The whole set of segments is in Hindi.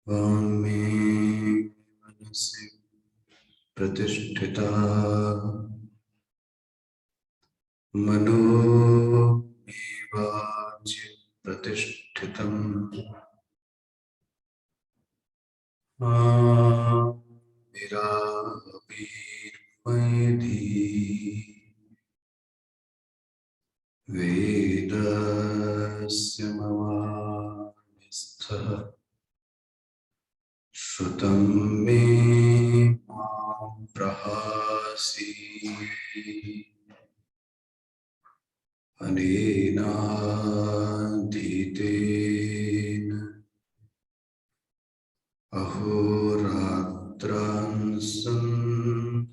वाङ्मे मनसि प्रतिष्ठिता मनो मे वाचि प्रतिष्ठितम् विरावीर्मयि वेदस्य ममानिस्थः श्रुतं मे मां प्रहासि अनेनाधीतेन अहोरात्रान् सन्तधामि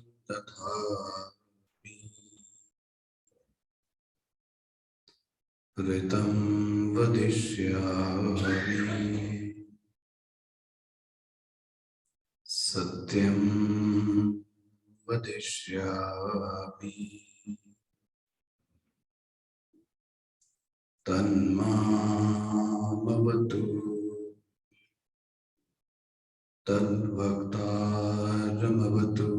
ऋतं वदिष्यामि सत्यं वदिष्यामि तन्मामवतु तद्वक्तारमवतु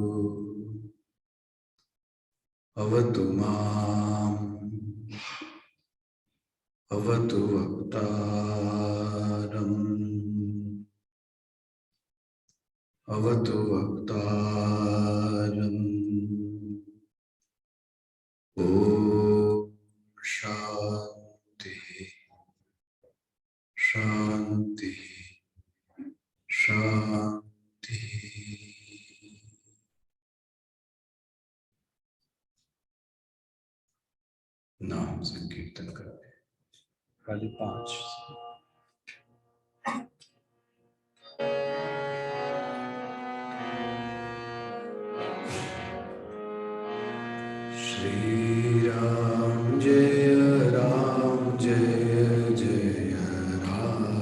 अवतु माम् अवतु वक्तारम् अवतु वक्तारम् ॐ शान्ति शान्ति शान्ति। नाम संकीर्तन करते हैं। कल 5 श्री राम जय जय राम।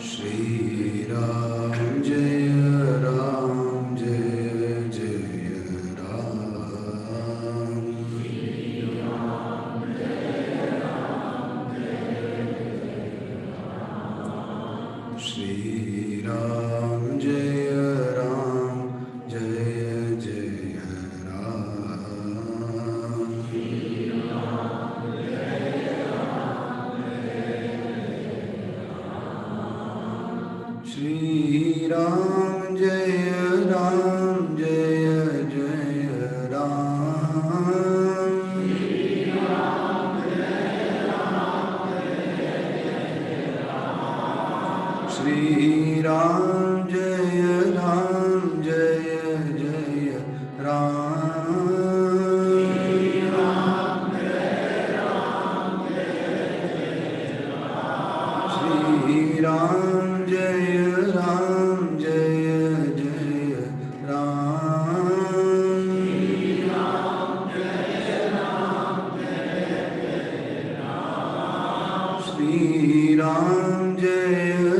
श्री राम जय जय राम। श्री राम जय जय राम। श्री राम जय जय राम। श्री राम जय जय राम। श्री राम जय जय राम। श्री राम जय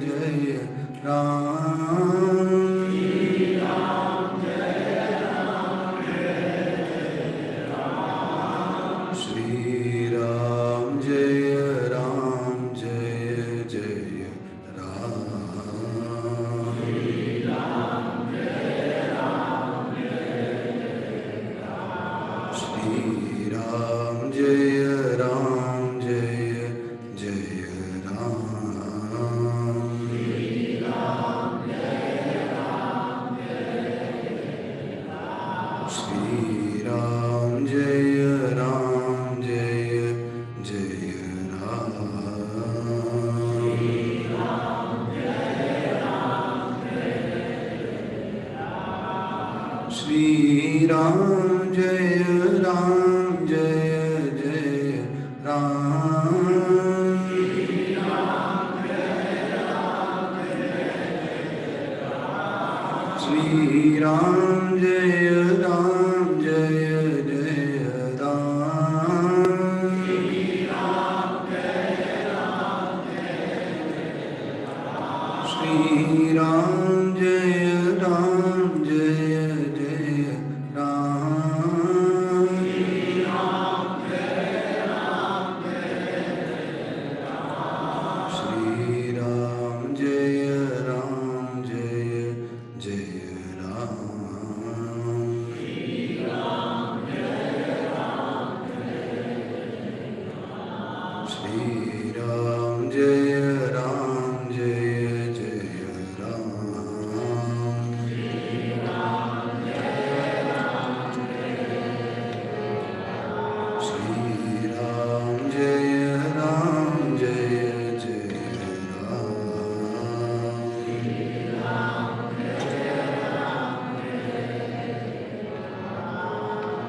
जय राम। श्री राम जय जय राम। जय जय राम। श्री राम जय राम जय जय राम। श्री राम जय राम जय जय राम। श्री राम जय राम जय जय राम। श्री राम जय राम जय जय राम। श्री राम जय राम जय जय राम।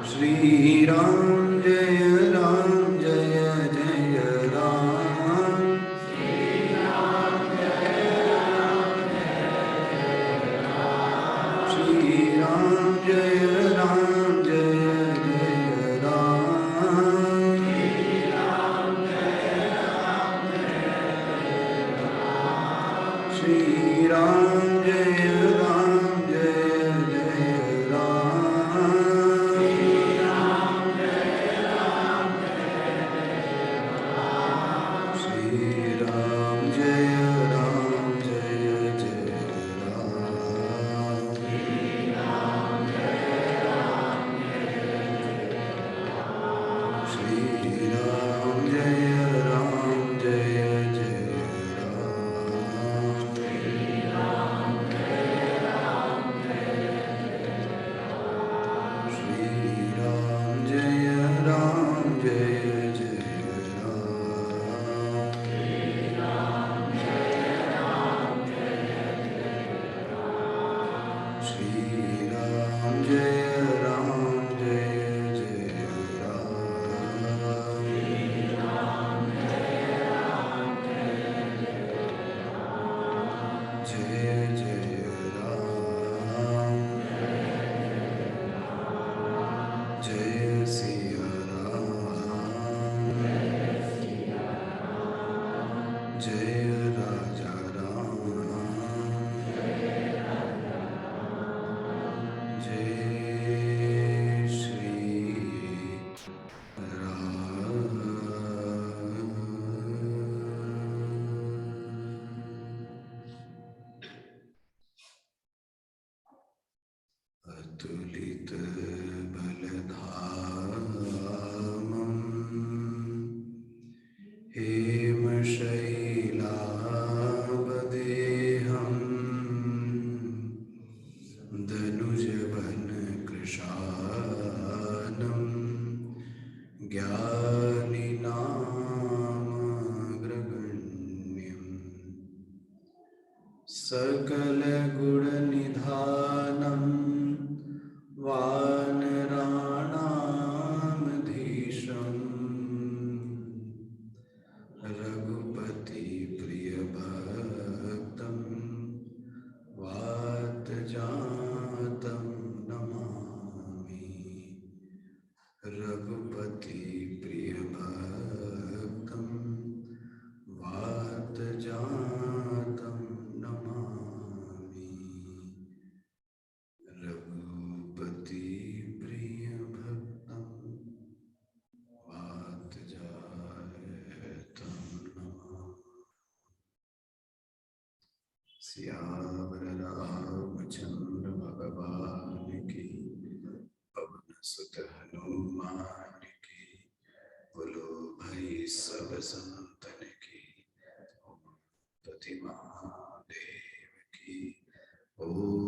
श्री राम जय राम जय जय राम। श्री राम जय राम जय जय राम। श्री राम जय राम जय जय राम। श्री राम जय राम जय जय राम। श्री राम जय राम जय जय राम। श्री राम जय राम जय जय राम। श्री राम जय राम जय जय राम। जय जय राम। जय सिया राम। जय राजा राम। जय श्री राम। अतुलित बलधामं हेमशैलावदेहं दनुजवन कृशानं ज्ञानिनामग्रगण्यं सकलगुणनिधानं वानराणामधीशम् रघुपति प्रियभक्तं वातजातं नमामि। रघुपति प्रियभक्तं वातजातं नमामि। रघुपति प्रियभक्तं वातजातं नमामि। सियावर रामचंद्र भगवान की, पवन सुत हनुमान की, बोलो भाई सब संतन की। ओम प्रतिमा देव की। ओम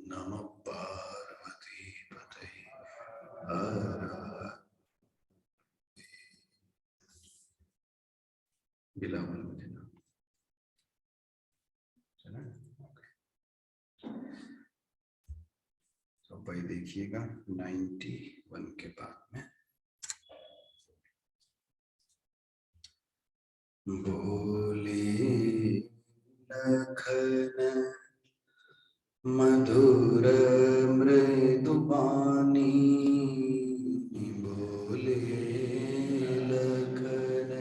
नमः पार्वती पते। हर हर। बिलावल मुझे ना चला। सब वैदिक लिखिएगा 91 के बाद में। बोले लखन मधुर मृदुबानी, बोले लखन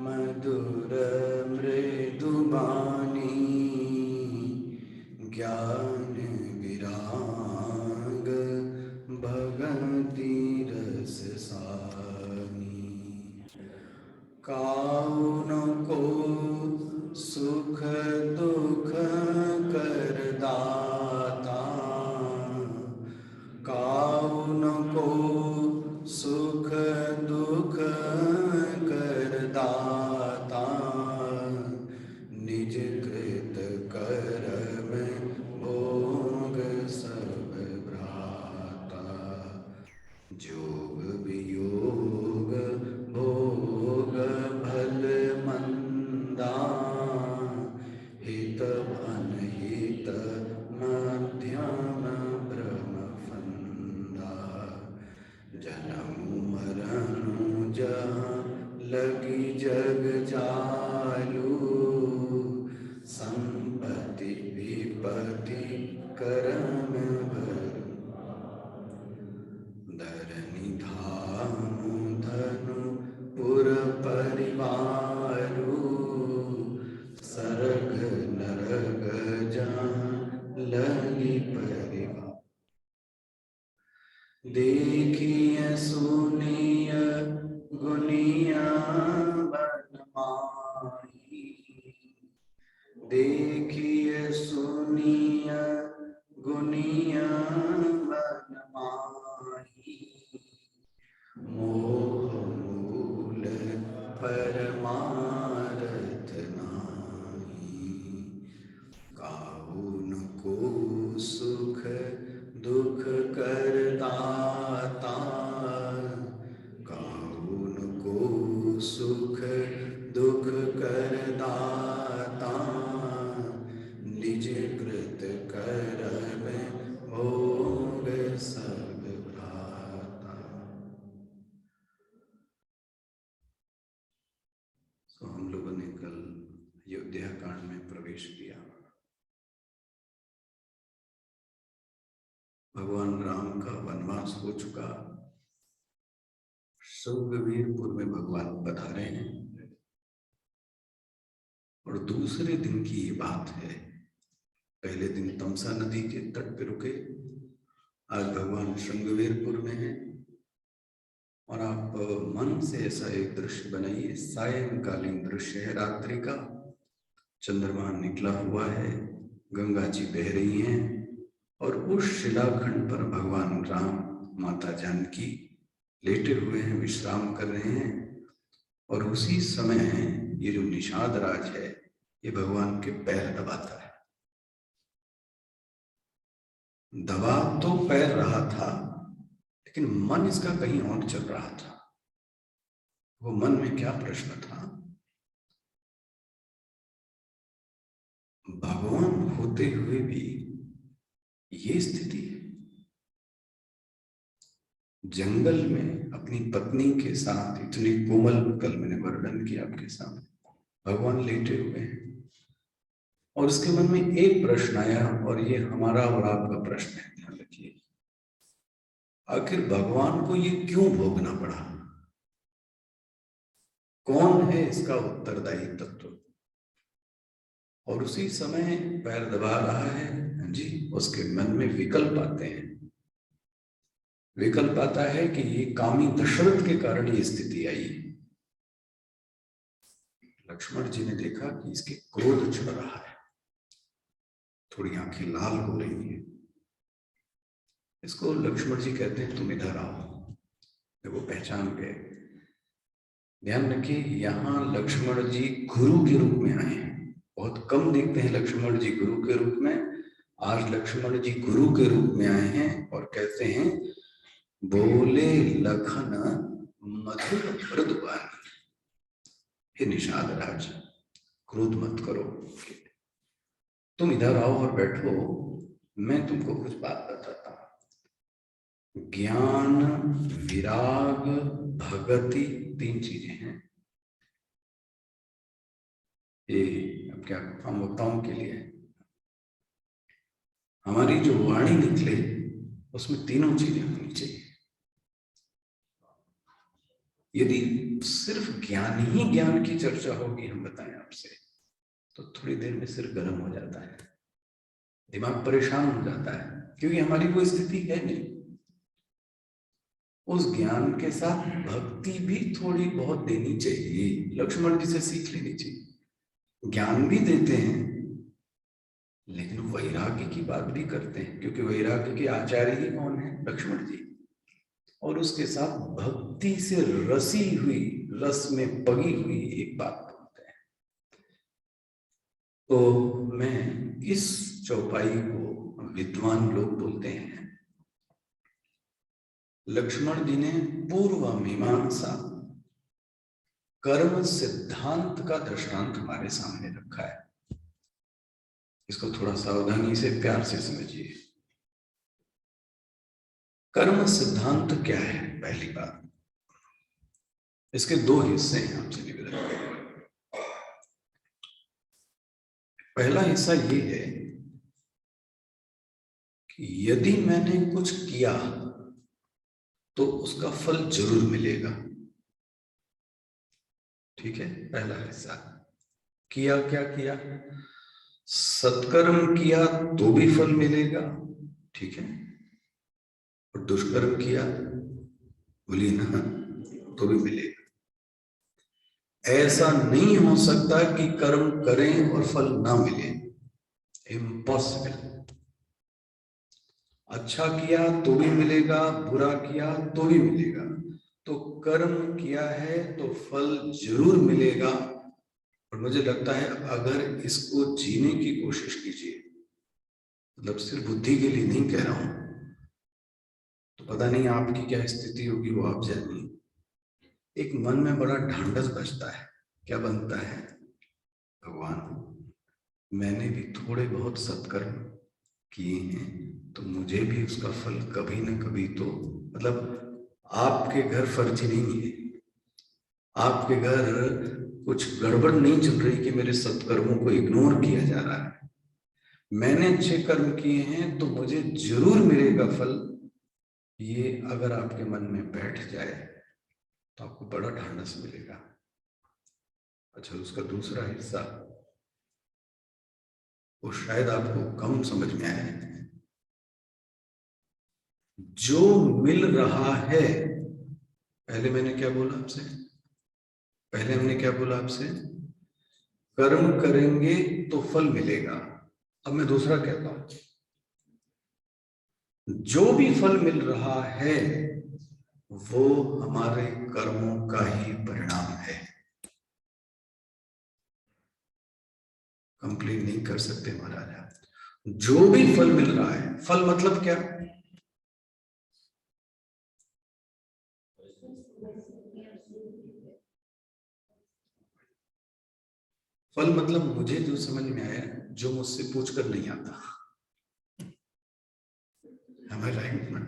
मधुर मृदुबानी, ज्ञान विराग भगति रस सानी, काउन को सुख दुख कर दाता, काउन को सुख दुख कर दाता, निज कृत कर्म भोग सब भ्राता, जोग वियोग भोग भल मंदा, हित अनहित मध्यम भ्रम फंदा, जन्म मरण जहाँ लगी जग जालू, संपत्ति विपत्ति करम भर, धरनी धाम धनु पुर परिवारु, सरग नरग जहाँ लगी परिवार, देखिए सुनिय गुनिया बनमाही, देखिए सुनिय गुनिया बनमाही, मोह मूल परमारथ नाही, काउन को सुख दुख कर दाता, काउन को सुख दुख कर दाता, निज कृत कर्म भोग सब भ्राता। तो हम लोगों ने कल अयोध्या कांड में प्रवेश किया। भगवान राम का वनवास हो चुका, सुग्रीवपुर में भगवान पधारे हैं और दूसरे दिन की ये बात है। पहले दिन तमसा नदी के तट पे रुके, आज भगवान श्रृंगवीरपुर में हैं। और आप मन से ऐसा एक दृश्य बनाइए, सायंकालीन दृश्य है, रात्रि का, चंद्रमा निकला हुआ है, गंगा जी बह रही हैं और उस शिलाखंड पर भगवान राम माता जानकी लेटे हुए हैं, विश्राम कर रहे हैं। और उसी समय ये जो निषाद राज है ये भगवान के पैर दबाता है। दबा तो पैर रहा था लेकिन मन इसका कहीं और चल रहा था। वो मन में क्या प्रश्न था? भगवान होते हुए भी ये स्थिति है। जंगल में अपनी पत्नी के साथ इतने कोमल, कल मैंने वर्णन किया आपके सामने, भगवान लेटे हुए हैं और उसके मन में एक प्रश्न आया, और ये हमारा और आपका प्रश्न है, ध्यान रखिए। आखिर भगवान को ये क्यों भोगना पड़ा? कौन है इसका उत्तरदायी तत्व? और उसी समय पैर दबा रहा है जी, उसके मन में विकल्प आते हैं। विकल्प आता है कि ये कामी दशरथ के कारण ये स्थिति आई। लक्ष्मण जी ने देखा कि इसके क्रोध चढ़ रहा है, थोड़ी आंखें लाल हो रही हैं। इसको लक्ष्मण जी कहते हैं तुम इधर आओ। वो पहचान गए। ध्यान रखिए, यहाँ लक्ष्मण जी गुरु के रूप में आए हैं। बहुत कम देखते हैं लक्ष्मण जी गुरु के रूप में। आज लक्ष्मण जी गुरु के रूप में आए हैं और कहते हैं बोले लखन मधुर मृदुबानी, हे निषाद राज, क्रोध मत करो, तुम इधर आओ और बैठो, मैं तुमको कुछ बात बताता हूं। ज्ञान, विराग, भगति, 3 चीजें हैं। ये अब क्या हम वक्ताओं के लिए हमारी जो वाणी निकले उसमें तीनों चीजें होनी चाहिए। यदि सिर्फ ज्ञान ही ज्ञान की चर्चा होगी, हम बताएं आपसे, तो थोड़ी देर में सिर गर्म हो जाता है, दिमाग परेशान हो जाता है, क्योंकि हमारी कोई स्थिति है नहीं। उस ज्ञान के साथ भक्ति भी थोड़ी बहुत देनी चाहिए, लक्ष्मण जी से सीख लेनी चाहिए। ज्ञान भी देते हैं लेकिन वैराग्य की बात भी करते हैं, क्योंकि वैराग्य के आचार्य ही कौन है? लक्ष्मण जी। और उसके साथ भक्ति से रसी हुई, रस में पगी हुई एक बात बोलते हैं। तो मैं इस चौपाई को विद्वान लोग बोलते हैं। लक्ष्मण जी ने पूर्व मीमांसा कर्म सिद्धांत का दृष्टांत हमारे सामने रखा है। इसको थोड़ा सावधानी से, प्यार से समझिए। कर्म सिद्धांत क्या है? पहली बात, इसके 2 हिस्से हैं, आपसे निवेदन करेंगे। पहला हिस्सा ये है कि यदि मैंने कुछ किया तो उसका फल जरूर मिलेगा। ठीक है, पहला हिस्सा। किया, क्या किया? सत्कर्म किया तो भी फल मिलेगा, ठीक है, और दुष्कर्म किया, बोलिए ना, तो भी मिलेगा। ऐसा नहीं हो सकता कि कर्म करें और फल ना मिले, इम्पॉसिबल। अच्छा किया तो भी मिलेगा, बुरा किया तो भी मिलेगा। तो कर्म किया है तो फल जरूर मिलेगा। और मुझे लगता है अगर इसको जीने की कोशिश कीजिए, मतलब सिर्फ बुद्धि के लिए नहीं कह रहा हूं, तो पता नहीं आपकी क्या स्थिति होगी, वो आप जानिए। एक मन में बड़ा ढांढस बचता है। क्या बनता है? भगवान, मैंने भी थोड़े बहुत सत्कर्म किए हैं, तो मुझे भी उसका फल कभी ना कभी तो, मतलब आपके घर फर्जी नहीं है, आपके घर कुछ गड़बड़ नहीं चल रही कि मेरे सत्कर्मों को इग्नोर किया जा रहा है। मैंने अच्छे कर्म किए हैं तो मुझे जरूर मिलेगा फल। ये अगर आपके मन में बैठ जाए तो आपको बड़ा ढांढस मिलेगा। अच्छा, उसका दूसरा हिस्सा वो शायद आपको कम समझ में आए। जो मिल रहा है, पहले मैंने क्या बोला आपसे? पहले हमने क्या बोला आपसे? कर्म करेंगे तो फल मिलेगा। अब मैं दूसरा कहता हूं, जो भी फल मिल रहा है वो हमारे कर्मों का ही परिणाम है। कंप्लेन नहीं कर सकते महाराजा। जो भी फल मिल रहा है, फल मतलब क्या? फल मतलब मुझे जो समझ में आया, जो मुझसे पूछकर नहीं आता। हमें राइट में,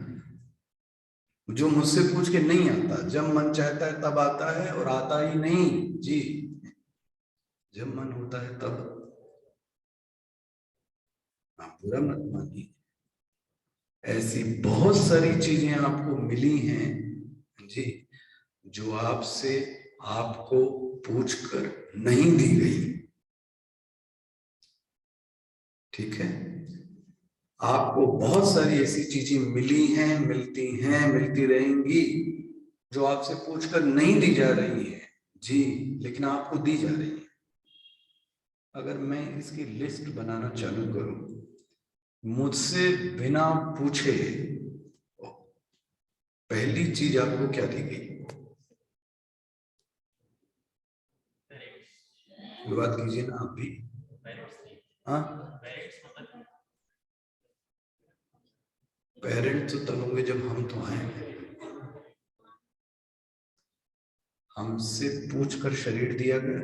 जो मुझसे पूछ के नहीं आता, जब मन चाहता है तब आता है और आता ही नहीं जी। जब मन होता है तब। आप बुरा मत मानिए, ऐसी बहुत सारी चीजें आपको मिली हैं जी, जो आपसे, आपको पूछकर नहीं दी गई। ठीक है, आपको बहुत सारी ऐसी चीजें मिली हैं, मिलती हैं, मिलती रहेंगी, जो आपसे पूछकर नहीं दी जा रही है जी, लेकिन आपको दी जा रही है। अगर मैं इसकी लिस्ट बनाना चालू करूं, मुझसे बिना पूछे पहली चीज आपको क्या दी गई? बात कीजिए ना आप भी। हाँ, पेरेंट्स तो तब होंगे जब हम तो आए। हमसे पूछकर शरीर दिया गया,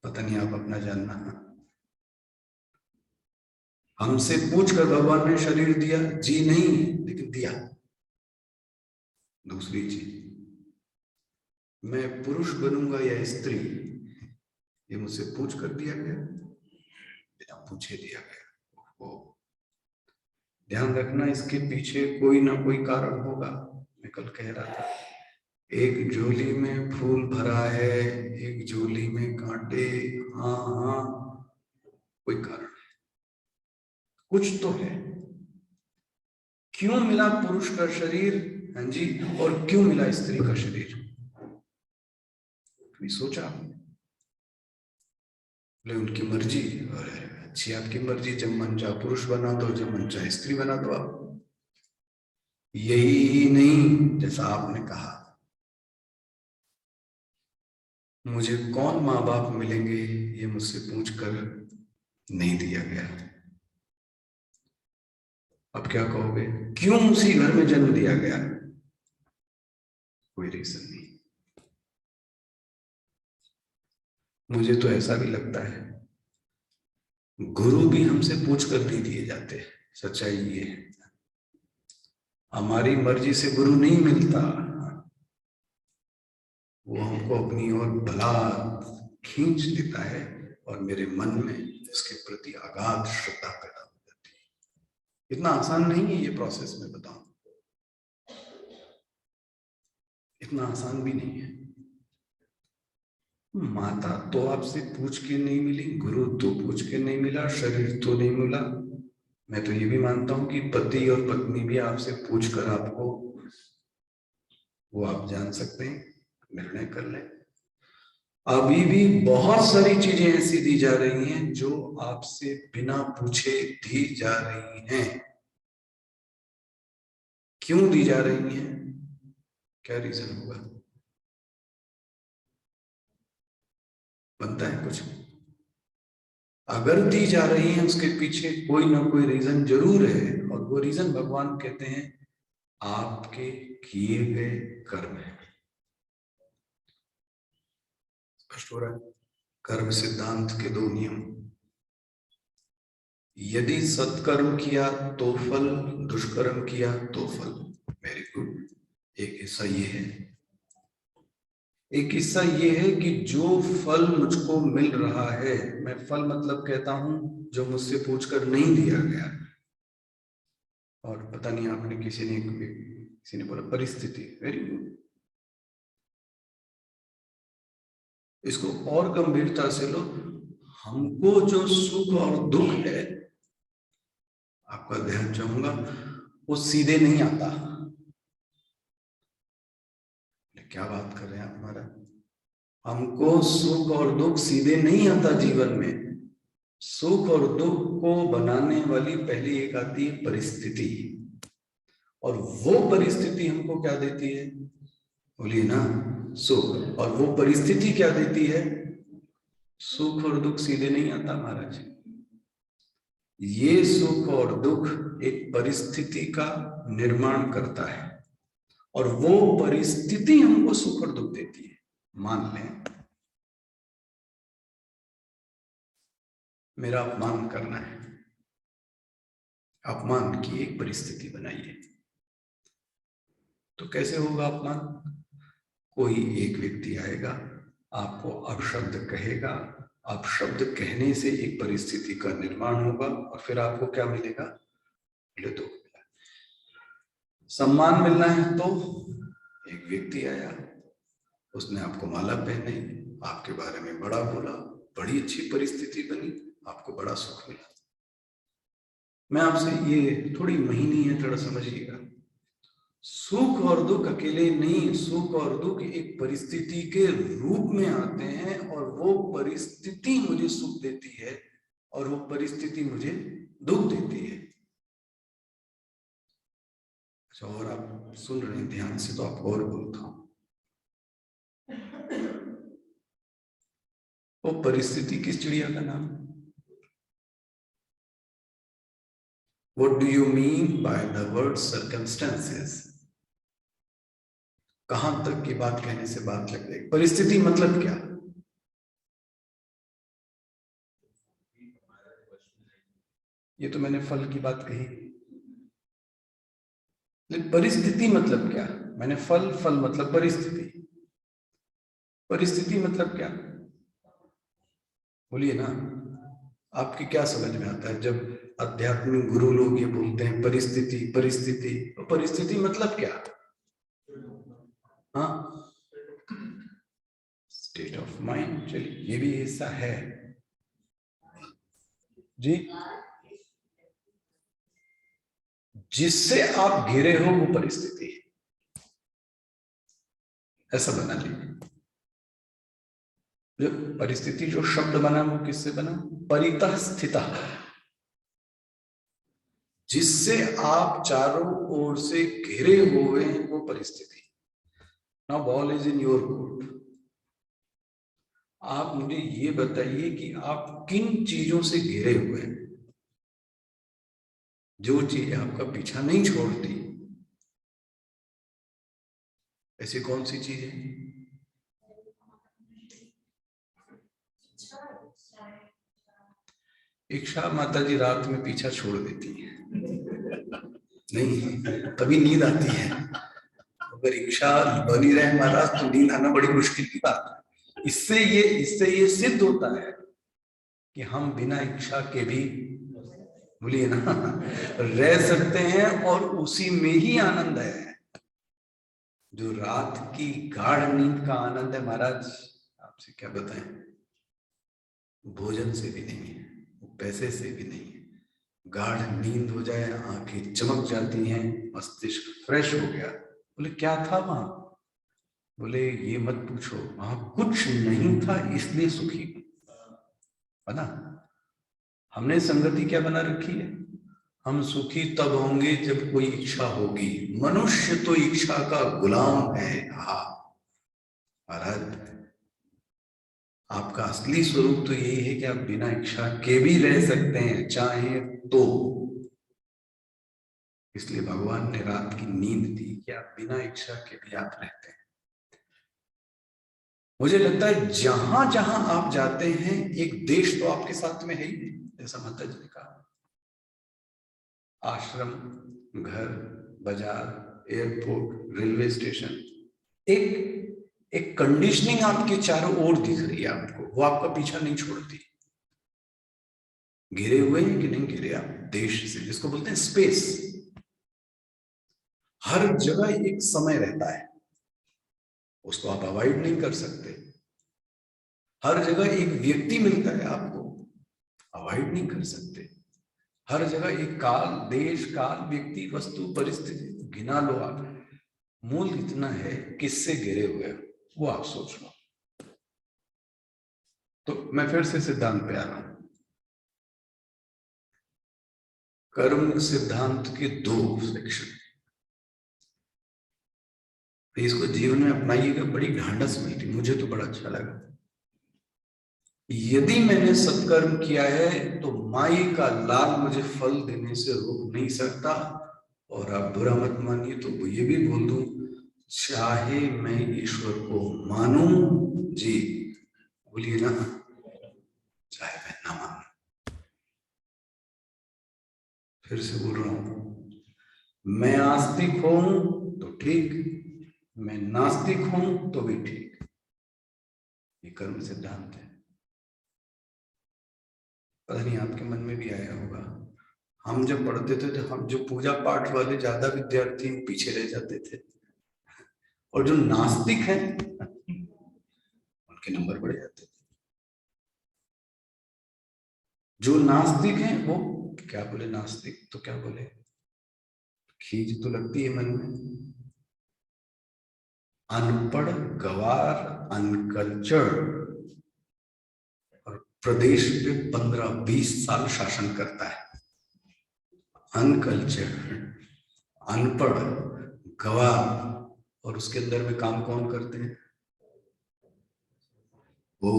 पता नहीं, आप अपना जानना। हमसे पूछकर भगवान ने शरीर दिया जी नहीं, लेकिन दिया। दूसरी चीज, मैं पुरुष बनूंगा या स्त्री, ये मुझसे पूछ कर दिया गया, बिना पूछे दिया गया। वो ध्यान रखना, इसके पीछे कोई ना कोई कारण होगा। मैं कल कह रहा था, एक झोली में फूल भरा है, एक झोली में कांटे। हाँ हाँ, कोई कारण है, कुछ तो है। क्यों मिला पुरुष का शरीर, हाँ जी, और क्यों मिला स्त्री का शरीर? कभी सोचा आपने? बोले उनकी मर्जी। और अच्छी आपकी मर्जी, जब मन चाहे पुरुष बना दो, जब मन चाहे स्त्री बना दो आप। यही नहीं, जैसा आपने कहा, मुझे कौन माँ बाप मिलेंगे ये मुझसे पूछकर नहीं दिया गया। अब क्या कहोगे, क्यों उसी घर में जन्म दिया गया? कोई रीजन नहीं। मुझे तो ऐसा भी लगता है, गुरु भी हमसे पूछ कर नहीं दिए जाते। सच्चाई ये है, हमारी मर्जी से गुरु नहीं मिलता, वो हमको अपनी ओर भला खींच देता है और मेरे मन में इसके प्रति अगाध श्रद्धा पैदा हो जाती है। इतना आसान नहीं है ये प्रोसेस, मैं बताऊं, इतना आसान भी नहीं है। माता तो आपसे पूछ के नहीं मिली, गुरु तो पूछ के नहीं मिला, शरीर तो नहीं मिला। मैं तो ये भी मानता हूं कि पति और पत्नी भी आपसे पूछकर आपको, वो आप जान सकते हैं, निर्णय कर लें। अभी भी बहुत सारी चीजें ऐसी दी जा रही हैं जो आपसे बिना पूछे दी जा रही हैं। क्यों दी जा रही हैं? क्या रीजन होगा? बनता है कुछ? अगर दी जा रही है उसके पीछे कोई ना कोई रीजन जरूर है, और वो रीजन भगवान कहते हैं आपके किए गए कर्म है। स्पष्ट हो रहा है? कर्म सिद्धांत के दो नियम, यदि सत्कर्म किया तो फल, दुष्कर्म किया तो फल। Very good. एक हिस्सा ये है, एक हिस्सा ये है कि जो फल मुझको मिल रहा है, मैं फल मतलब कहता हूं जो मुझसे पूछकर नहीं दिया गया। और पता नहीं आपने किसी ने बोला परिस्थिति, वेरी गुड। इसको और गंभीरता से लो, हमको जो सुख और दुख है, आपका ध्यान चाहूंगा, वो सीधे नहीं आता। क्या बात कर रहे हैं आप हमारा? हमको सुख और दुख सीधे नहीं आता जीवन में। सुख और दुख को बनाने वाली पहली एक आती है परिस्थिति, और वो परिस्थिति हमको क्या देती है? बोलिए ना, सुख। और वो परिस्थिति क्या देती है? सुख और दुख सीधे नहीं आता महाराज। ये सुख और दुख एक परिस्थिति का निर्माण करता है, और वो परिस्थिति हमको सुख और दुख देती है। मान लें मेरा अपमान करना है, अपमान की एक परिस्थिति बनाइए, तो कैसे होगा अपमान? कोई एक व्यक्ति आएगा, आपको अपशब्द कहेगा, अपशब्द कहने से एक परिस्थिति का निर्माण होगा, और फिर आपको क्या मिलेगा? बोले तो सम्मान मिलना है, तो एक व्यक्ति आया, उसने आपको माला पहनाई, आपके बारे में बड़ा बोला, बड़ी अच्छी परिस्थिति बनी, आपको बड़ा सुख मिला। मैं आपसे, ये थोड़ी महीनी है, थोड़ा समझिएगा। सुख और दुख अकेले नहीं, सुख और दुख एक परिस्थिति के रूप में आते हैं, और वो परिस्थिति मुझे सुख देती है और वो परिस्थिति मुझे दुख देती है। अच्छा, और आप सुन रहे हैं ध्यान से, तो आपको और बोलता हूं, वो परिस्थिति किस चिड़िया का नाम? What do you mean by the word circumstances? कहां तक की बात कहने से बात लग जाएगी? परिस्थिति मतलब क्या? ये तो मैंने फल की बात कही, परिस्थिति मतलब क्या? मैंने फल, फल मतलब परिस्थिति, परिस्थिति मतलब क्या? बोलिए ना, आपकी क्या समझ में आता है जब आध्यात्मिक गुरु लोग ये बोलते हैं परिस्थिति परिस्थिति? तो परिस्थिति मतलब क्या? हाँ, स्टेट ऑफ माइंड। चलिए, ये भी हिस्सा है जी। जिससे आप घिरे हो वो परिस्थिति है, ऐसा बना लीजिए। जो परिस्थिति, जो शब्द बना वो किससे बना? परितः स्थितः, जिससे आप चारों ओर से घिरे हुए हैं वो परिस्थिति। Now ball is in your court. आप मुझे ये बताइए कि आप किन चीजों से घिरे हुए हैं? जो चीज आपका पीछा नहीं छोड़ती, ऐसी कौन सी चीज है? इच्छा माता जी रात में पीछा छोड़ देती है, नहीं तभी नींद आती है। अगर इच्छा बनी रहे महाराज तो नींद आना बड़ी मुश्किल की बात है। इससे ये सिद्ध होता है कि हम बिना इच्छा के भी, बोलिए ना, रह सकते हैं और उसी में ही आनंद है। जो रात की गाढ़ नींद का आनंद है महाराज, आपसे क्या बताएं, भोजन से भी नहीं है, पैसे से भी नहीं है। गाढ़ नींद हो जाए, आंखें चमक जाती हैं, मस्तिष्क फ्रेश हो गया। बोले क्या था वहां? बोले ये मत पूछो, वहां कुछ नहीं था इसलिए सुखी है ना। हमने संगति क्या बना रखी है? हम सुखी तब होंगे जब कोई इच्छा होगी। मनुष्य तो इच्छा का गुलाम है। हाँ महाराज, आपका असली स्वरूप तो यही है कि आप बिना इच्छा के भी रह सकते हैं चाहे तो। इसलिए भगवान ने रात की नींद दी कि आप बिना इच्छा के भी आप रहते हैं। मुझे लगता है जहां जहां आप जाते हैं एक देश तो आपके साथ में है ही, जैसा माता जी ने कहा। आश्रम, घर, बाजार, एयरपोर्ट, रेलवे स्टेशन, एक एक कंडीशनिंग आपके चारों ओर दिख रही है आपको, वो आपका पीछा नहीं छोड़ती। घिरे हुए हैं कि नहीं घिरे आप देश से, जिसको बोलते हैं स्पेस। हर जगह एक समय रहता है, उसको आप अवॉइड नहीं कर सकते। हर जगह एक व्यक्ति मिलता है आपको, अवॉइड नहीं कर सकते। हर जगह एक काल, देश, काल, व्यक्ति, वस्तु, परिस्थिति, गिना लो आप। मूल इतना है किससे घिरे हुए हो वो आप सोच लो। तो मैं फिर से सिद्धांत पे आ रहा हूं। कर्म सिद्धांत के दो सेक्शन, इसको जीवन में अपनाइएगा, बड़ी ढांढस मिलती, मुझे तो बड़ा अच्छा लगा। यदि मैंने सत्कर्म किया है तो माई का लाल मुझे फल देने से रोक नहीं सकता। और आप बुरा मत मानिए तो ये भी बोल दूं, चाहे मैं ईश्वर को मानूं जी, बोलिए ना, चाहे मैं ना मानूं। फिर से बोल रहा हूं, मैं आस्तिक हूं तो ठीक, मैं नास्तिक हूं तो भी ठीक। ये कर्म सिद्धांत है। पता नहीं आपके मन में भी आया होगा। हम जब पढ़ते थे तो हम जो पूजा पाठ वाले ज्यादा विद्यार्थी पीछे रह जाते थे, और जो नास्तिक हैं उनके नंबर बढ़ जाते थे। जो नास्तिक हैं वो क्या बोले, नास्तिक तो क्या बोले, खींच तो लगती है मन में। अनपढ़, गवार, अनकल्चर्ड, और प्रदेश पे 15-20 साल शासन करता है। अनकल्चर्ड, अनपढ़, गवार, और उसके अंदर में काम कौन करते हैं? वो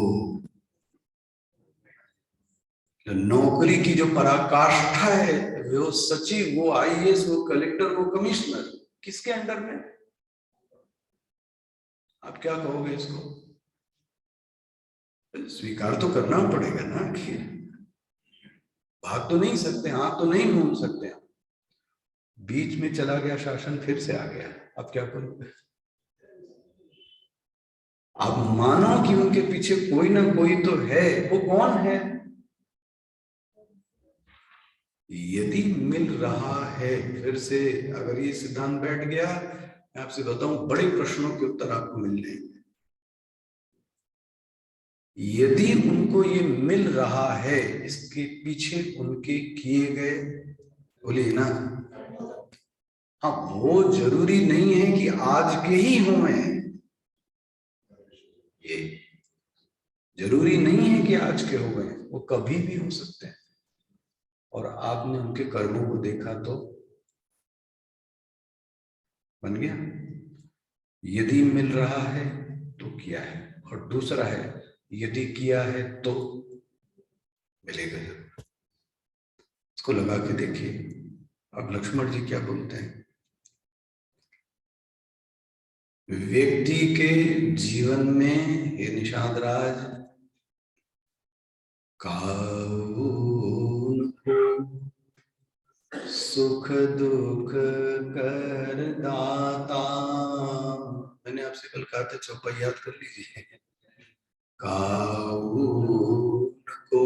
नौकरी की जो पराकाष्ठा है, वो सचिव, वो आईएएस, वो कलेक्टर, वो कमिश्नर, किसके अंडर में? आप क्या कहोगे इसको? स्वीकार तो करना पड़ेगा ना, आखिर भाग तो नहीं सकते, हाथ तो नहीं मूंद सकते। बीच में चला गया शासन, फिर से आ गया, अब क्या करूं? अब मानो कि उनके पीछे कोई ना कोई तो है, वो कौन है? यदि मिल रहा है, फिर से अगर ये सिद्धांत बैठ गया, मैं आपसे बताऊं बड़े प्रश्नों के उत्तर आपको मिल जाएंगे। यदि उनको ये मिल रहा है, इसके पीछे उनके किए गए, बोलिए ना, हाँ, वो जरूरी नहीं है कि आज के ही हुए, ये जरूरी नहीं है कि आज के हो गए, वो कभी भी हो सकते हैं। और आपने उनके कर्मों को देखा तो बन गया। यदि मिल रहा है तो किया है, और दूसरा है यदि किया है तो मिलेगा जरूर। इसको लगा के देखिए। अब लक्ष्मण जी क्या बोलते हैं? व्यक्ति के जीवन में, हे निषाद राज, काउन सुख दुख कर दाता। मैंने आपसे कल कहा था चौपाई याद कर लीजिए। काउन को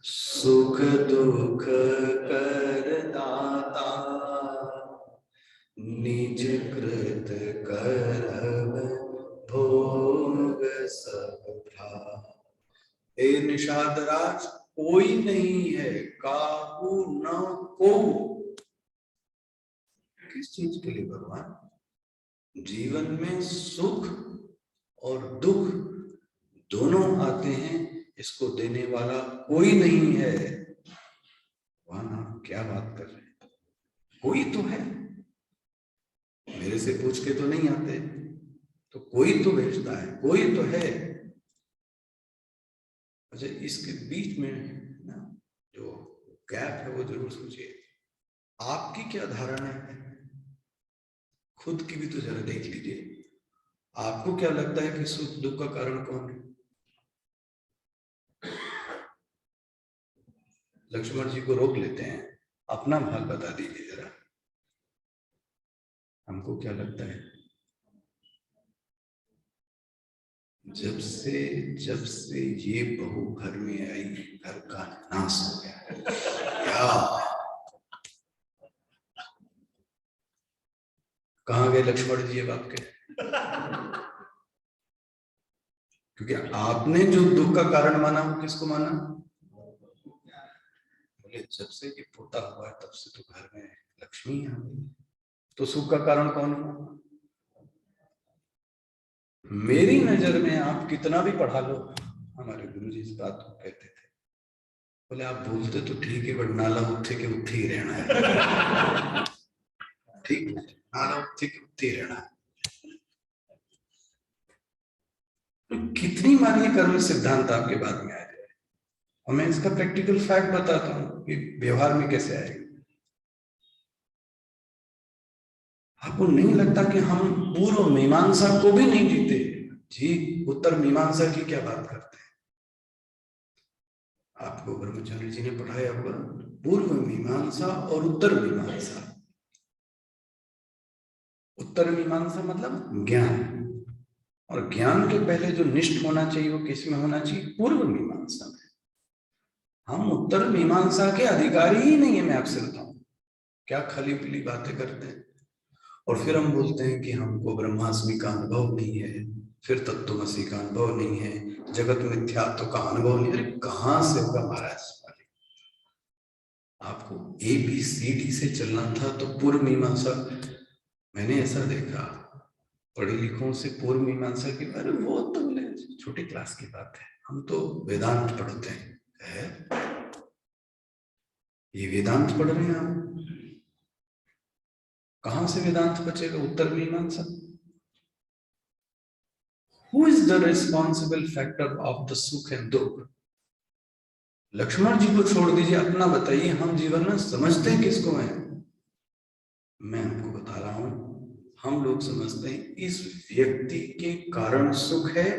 सुख दुख कर दाता, निज कृत करब भोग सब भ्रा। हे निषाद राज, कोई नहीं है, काहू न को। किस चीज के लिए भगवान? जीवन में सुख और दुख दोनों आते हैं, इसको देने वाला कोई नहीं है। भगवान आप क्या बात कर रहे हैं? कोई तो है, मेरे से पूछ के तो नहीं आते, तो कोई तो भेजता है, कोई तो है। अच्छा, इसके बीच में ना जो गैप है वो जरूर सोचिए। आपकी क्या धारणा है? खुद की भी तो जरा देख लीजिए। आपको क्या लगता है कि सुख दुख का कारण कौन है? लक्ष्मण जी को रोक लेते हैं, अपना भाग बता दीजिए जरा, हमको क्या लगता है? जब से ये बहू घर में आई, घर का नाश हो गया। या कहाँ गए लक्ष्मण जी अब आपके? क्योंकि आपने जो दुख का कारण माना वो किसको माना? बोले जब से ये पोता हुआ है तब से तो घर में लक्ष्मी आ गई, तो सुख का कारण कौन हुआ? मेरी नजर में आप कितना भी पढ़ा लो, हमारे गुरुजी इस बात को कहते थे, बोले आप बोलते तो ठीक है, बट नाला उठे के उठे ही रहना है। ठीक है, नाला उठे के उठे ही रहना है। तो कितनी बार ये कर्म सिद्धांत आपके बाद में आए, और मैं इसका प्रैक्टिकल फैक्ट बताता हूँ कि व्यवहार में कैसे आएगा। आपको नहीं लगता कि हम पूर्व मीमांसा को भी नहीं जीते जी? उत्तर मीमांसा की क्या बात करते हैं? आपको ब्रह्मचारी जी ने पढ़ाया होगा पूर्व मीमांसा और उत्तर मीमांसा। उत्तर मीमांसा मतलब ज्ञान, और ज्ञान के पहले जो निष्ठ होना चाहिए वो किस में होना चाहिए? पूर्व मीमांसा में। हम उत्तर मीमांसा के अधिकारी ही नहीं है, मैं आपसे बताऊं। क्या खली पीली बातें करते हैं, और फिर हम बोलते हैं कि हमको ब्रह्मास्मि का अनुभव नहीं है, फिर तत्वमसी का अनुभव नहीं है, जगत मिथ्यात्व का अनुभव नहीं। अरे कहां से होगा महाराज? आपको ए बी सी डी से चलना था तो पूर्व मीमांसा। मैंने ऐसा देखा पढ़े लिखों से पूर्व मीमांसा के बारे में, वो तो बोले छोटी क्लास की बात है, हम तो वेदांत पढ़ते हैं। ये वेदांत पढ़ रहे हैं आप? कहां से वेदांत बचेगा? उत्तर मीमांसा। Who is the responsible factor of the सुख एंड दुख? लक्ष्मण जी को छोड़ दीजिए, अपना बताइए, हम जीवन में समझते हैं किसको है? मैं आपको बता रहा हूं, हम लोग समझते हैं इस व्यक्ति के कारण सुख है,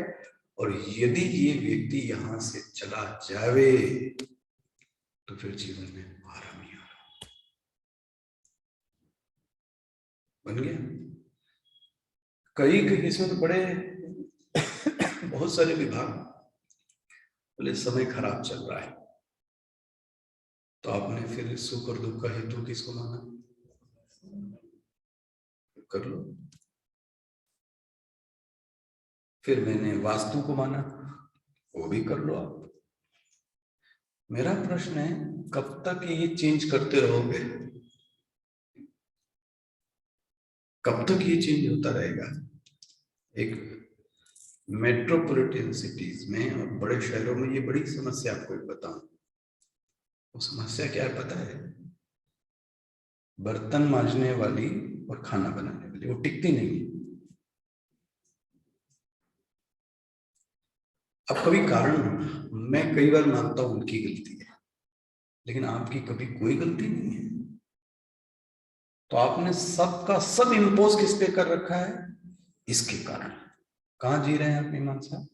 और यदि ये व्यक्ति यहां से चला जावे तो फिर जीवन में आराम ही आराम। बन गया। कई इसमें तो बड़े बहुत सारे विभाग, बोले समय खराब चल रहा है, तो आपने फिर सुख और दुख का हेतु किसको माना? कर लो। फिर मैंने वास्तु को माना, वो भी कर लो आप। मेरा प्रश्न है, कब तक ये चेंज करते रहोगे? कब तक ये चेंज होता रहेगा? एक मेट्रोपॉलिटन सिटीज में और बड़े शहरों में ये बड़ी समस्या, आपको एक बताऊं। वो समस्या क्या है पता है? बर्तन मांजने वाली और खाना बनाने वाली, वो टिकती नहीं। अब कभी कारण, मैं कई बार मानता हूं उनकी गलती है, लेकिन आपकी कभी कोई गलती नहीं है। तो आपने सबका सब इम्पोज किस पे कर रखा है? इसके कारण। कहां जी रहे हैं आप ईमान साहब?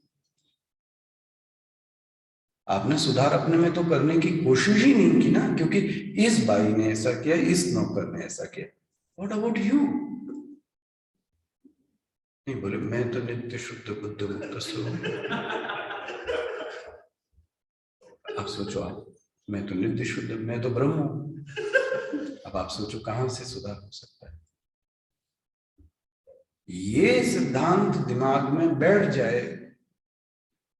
आपने सुधार अपने में तो करने की कोशिश ही नहीं की ना, क्योंकि इस भाई ने ऐसा किया, इस नौकर ने ऐसा किया। What about you? नहीं बोले, मैं तो नित्य शुद्ध बुद्ध मुक्त स्वरूप। आप सोचो, आप, मैं तो नित्य शुद्ध, मैं तो ब्रह्म हूं। अब आप सोचो कहां से सुधार हो सकता है? ये सिद्धांत दिमाग में बैठ जाए,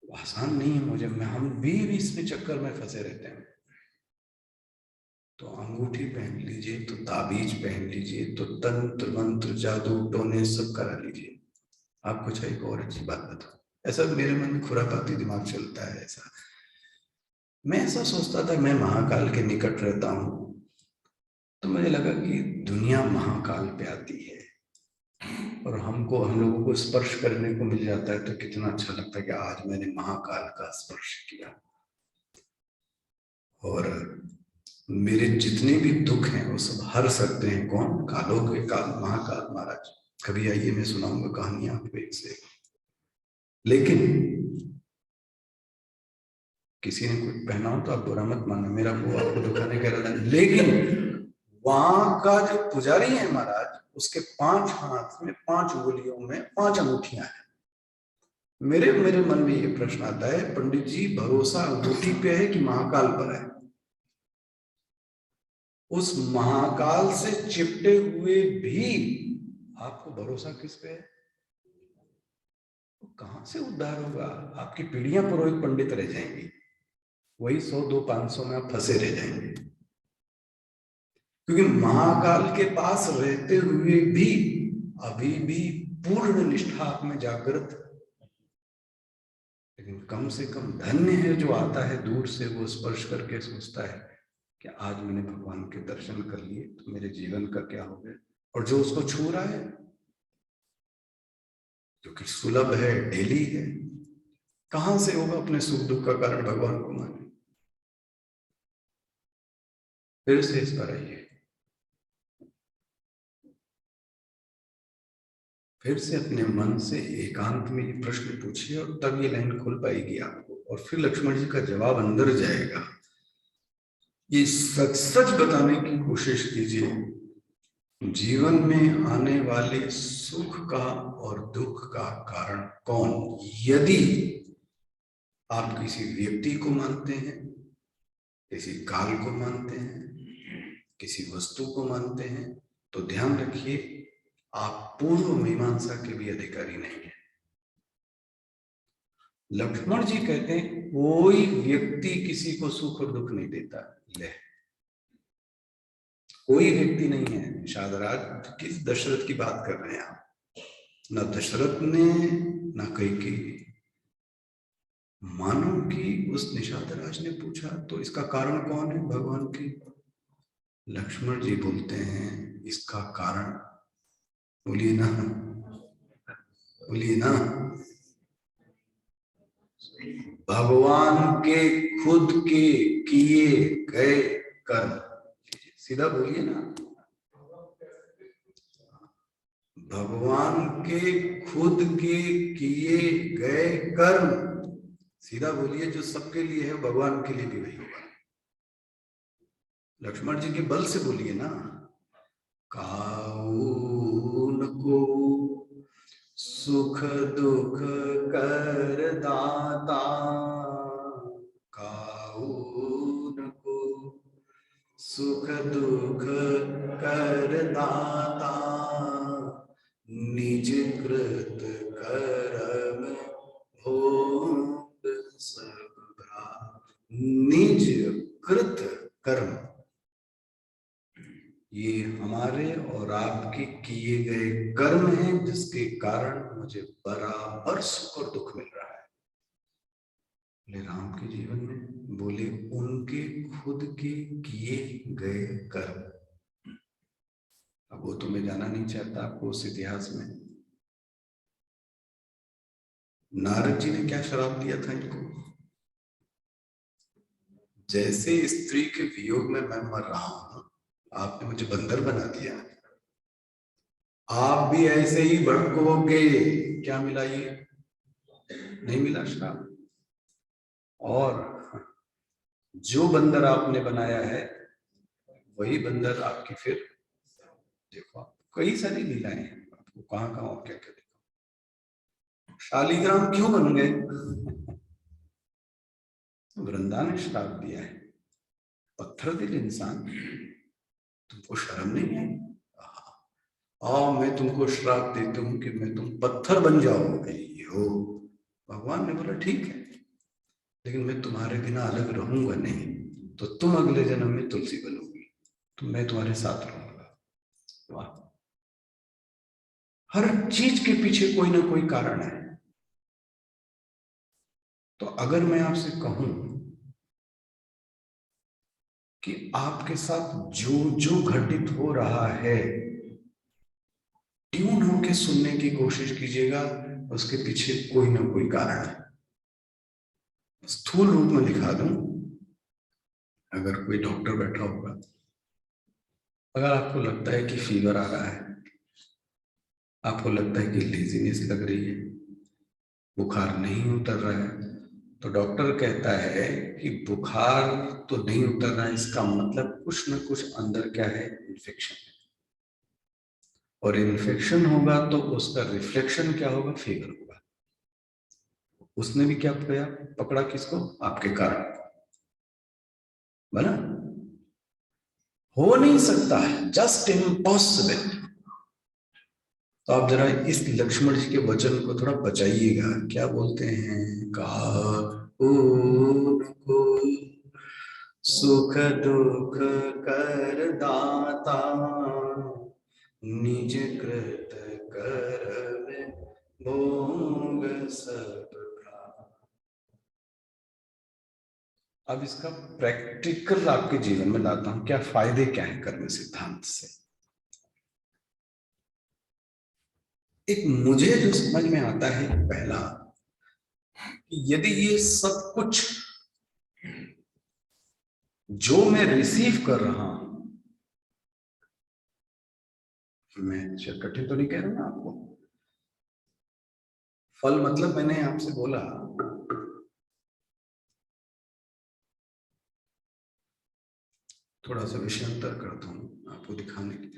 आसान नहीं है मुझे, मैं हम भी इसमें चक्कर में फंसे रहते हैं। तो अंगूठी पहन लीजिए, तो ताबीज पहन लीजिए, तो तंत्र मंत्र जादू टोने सब करा लीजिए। आपको चाहिए एक और अच्छी बात बताओ, ऐसा मेरे मन में खुरापाती दिमाग चलता है ऐसा। मैं ऐसा सोचता था मैं महाकाल के निकट रहता हूं, तो मुझे लगा कि दुनिया महाकाल पे आती है और हम लोगों को स्पर्श करने को मिल जाता है, तो कितना अच्छा लगता है कि आज मैंने महाकाल का स्पर्श किया। और मेरे जितने भी दुख हैं वो सब हर सकते हैं कौन? कालों के काल महाकाल महाराज। कभी आइए, मैं सुनाऊंगा कहानियां आपको एक से। लेकिन किसी ने कुछ पहना हो तो आप बुरा मत मानना, मेरा वो आपको दुखाने का इरादा नहीं। लेकिन वहां का जो पुजारी है महाराज, उसके 5 हाथ में 5 उंगलियों में 5 अंगूठियां हैं। मेरे मेरे मन में ये प्रश्न आता है, पंडित जी भरोसा अंगूठी पे है कि महाकाल पर है? उस महाकाल से चिपटे हुए भी आपको भरोसा किस पे है? तो कहां से उद्धार होगा? आपकी पीढ़ियां पुरोहित पंडित रह जाएंगी, वही 100 2 500 में आप फंसे रह जाएंगे। क्योंकि महाकाल के पास रहते हुए भी अभी भी पूर्ण निष्ठा आप में जागृत। लेकिन कम से कम धन्य है जो आता है दूर से, वो स्पर्श करके सोचता है कि आज मैंने भगवान के दर्शन कर लिए तो मेरे जीवन का क्या हो गया। और जो उसको छू रहा है, जो कि सुलभ है, डेली है, कहां से होगा अपने सुख दुख का कारण भगवान को माने? फिर से इस पर आइए, फिर से अपने मन से एकांत में ये प्रश्न पूछिए, और तब ये लाइन खुल पाएगी आपको, और फिर लक्ष्मण जी का जवाब अंदर जाएगा। ये सच सच बताने की कोशिश कीजिए, जीवन में आने वाले सुख का और दुख का कारण कौन? यदि आप किसी व्यक्ति को मानते हैं, किसी काल को मानते हैं, किसी वस्तु को मानते हैं, तो ध्यान रखिए आप पूर्व मीमांसा के भी अधिकारी नहीं है। लक्ष्मण जी कहते हैं कोई व्यक्ति किसी को सुख और दुख नहीं देता। ले, कोई व्यक्ति नहीं है। निषाद राज किस दशरथ की बात कर रहे हैं आप? न दशरथ ने, न कैकेयी। मानो कि उस निषाद राज ने पूछा तो इसका कारण कौन है? भगवान की। लक्ष्मण जी बोलते हैं इसका कारण, बोलिए ना, बोलिए ना, भगवान के खुद के किए गए कर्म। सीधा बोलिए ना, भगवान के खुद के किए गए कर्म। सीधा बोलिए, जो सबके लिए है भगवान के लिए भी वही होगा। लक्ष्मण जी के बल से बोलिए ना। काउन को सुख दुख कर दाता, काउन को सुख दुख कर दाता, निज कृत कर्म भोग सब भ्रा। निज कृत कर्म, ये हमारे और आपके किए गए कर्म हैं जिसके कारण मुझे बराबर सुख और दुख मिल रहा है। बोले राम के जीवन में, बोले उनके खुद के किए गए कर्म। अब वो तो मैं जाना नहीं चाहता आपको उस इतिहास में। नारद जी ने क्या श्राप दिया था इनको? जैसे स्त्री के वियोग में मैं मर रहा हूं, आपने मुझे बंदर बना दिया, आप भी ऐसे ही भटकोगे। क्या मिला? ये नहीं मिला श्राप। और जो बंदर आपने बनाया है वही बंदर आपकी फिर, देखो आप कई सारी लीलाएं हैं, आपको कहां कहां और क्या क्या देखो। शालिग्राम क्यों बन गए? वृंदा ने श्राप दिया है, पत्थर दिल इंसान, तुमको शर्म नहीं है? आओ मैं तुमको श्राप देता हूं कि मैं तुम पत्थर बन जाओगे। हो भगवान ने बोला ठीक है, लेकिन मैं तुम्हारे बिना अलग रहूंगा नहीं, तो तुम अगले जन्म में तुलसी बनोगी, तो मैं तुम्हारे साथ रहूंगा। वाह, हर चीज के पीछे कोई ना कोई कारण है। तो अगर मैं आपसे कहूं कि आपके साथ जो जो घटित हो रहा है, ट्यून होके सुनने की कोशिश कीजिएगा, उसके पीछे कोई ना कोई कारण है। स्थूल रूप में दिखा दूं, अगर कोई डॉक्टर बैठा होगा, अगर आपको लगता है कि फीवर आ रहा है, आपको लगता है कि लेजीनेस लग रही है, बुखार नहीं उतर रहा है, तो डॉक्टर कहता है कि बुखार तो नहीं उतर रहा है, इसका मतलब कुछ ना कुछ अंदर क्या है, इन्फेक्शन है। और इन्फेक्शन होगा तो उसका रिफ्लेक्शन क्या होगा, फीवर होगा। उसने भी क्या किया, पकड़ा किसको, आपके कारण बना। हो नहीं सकता है, जस्ट इम्पॉसिबल। तो आप जरा इस लक्ष्मण जी के वचन को थोड़ा बचाइएगा। क्या बोलते हैं, का को सुख दुख कर दाता, निज कृत कर्म भोग सब भ्रा। अब इसका प्रैक्टिकल आपके जीवन में लाता हूं, क्या फायदे क्या है कर्म सिद्धांत से। एक मुझे जो समझ में आता है, पहला, यदि ये सब कुछ जो मैं रिसीव कर रहा हूं, मैं कठिन तो नहीं कह रहा ना आपको, फल मतलब मैंने आपसे बोला, थोड़ा सा विषयांतर करता हूं आपको दिखाने के।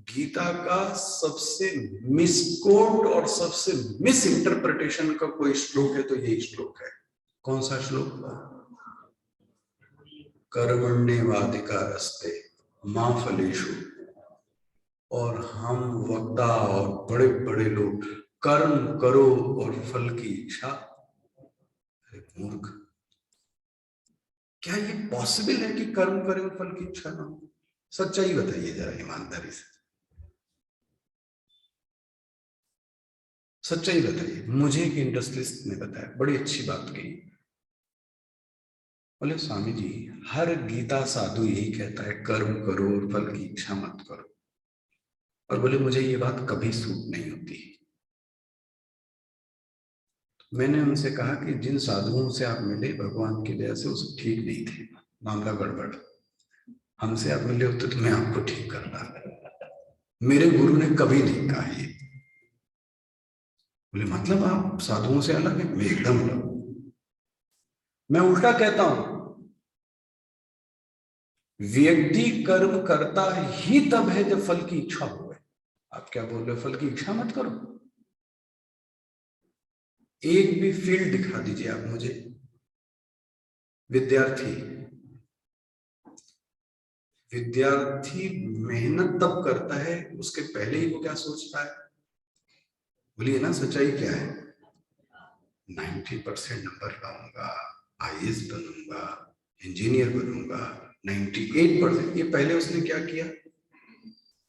गीता का सबसे मिसकोट और सबसे मिस इंटरप्रिटेशन का कोई श्लोक है तो यही श्लोक है। कौन सा श्लोक? कर्मण्येवाधिकारस्ते मा फलेषु। और हम वक्ता और बड़े बड़े लोग कर्म करो और फल की इच्छा। अरे मूर्ख, क्या ये पॉसिबल है कि कर्म करें और फल की इच्छा ना हो? सच्चाई बताइए जरा ईमानदारी से, सच्चाई बताइए। मुझे एक इंडस्ट्रियलिस्ट ने बताया, बड़ी अच्छी बात कही। बोले स्वामी जी, हर गीता साधु यही कहता है, कर्म करो और फल की इच्छा मत करो। और बोले मुझे ये बात कभी सूट नहीं होती। मैंने उनसे कहा कि जिन साधुओं से आप मिले भगवान की दया से, वो सब ठीक नहीं थे, मामला गड़बड़। हमसे आप मिले होते तो मैं आपको ठीक करता। मेरे गुरु ने कभी नहीं कहा ये। बोले मतलब आप साधुओं से अलग है? मैं एकदम अलग। मैं उल्टा कहता हूं, व्यक्ति कर्म करता ही तब है जब फल की इच्छा हो। आप क्या बोल रहे हो? फल की इच्छा मत करो। एक भी फील्ड दिखा दीजिए आप मुझे। विद्यार्थी विद्यार्थी मेहनत तब करता है, उसके पहले ही वो क्या सोचता है? बोलिए ना, सच्चाई क्या है? 90% नंबर लाऊंगा, आईएएस बनूंगा, इंजीनियर बनूंगा। 98%। ये पहले उसने क्या किया?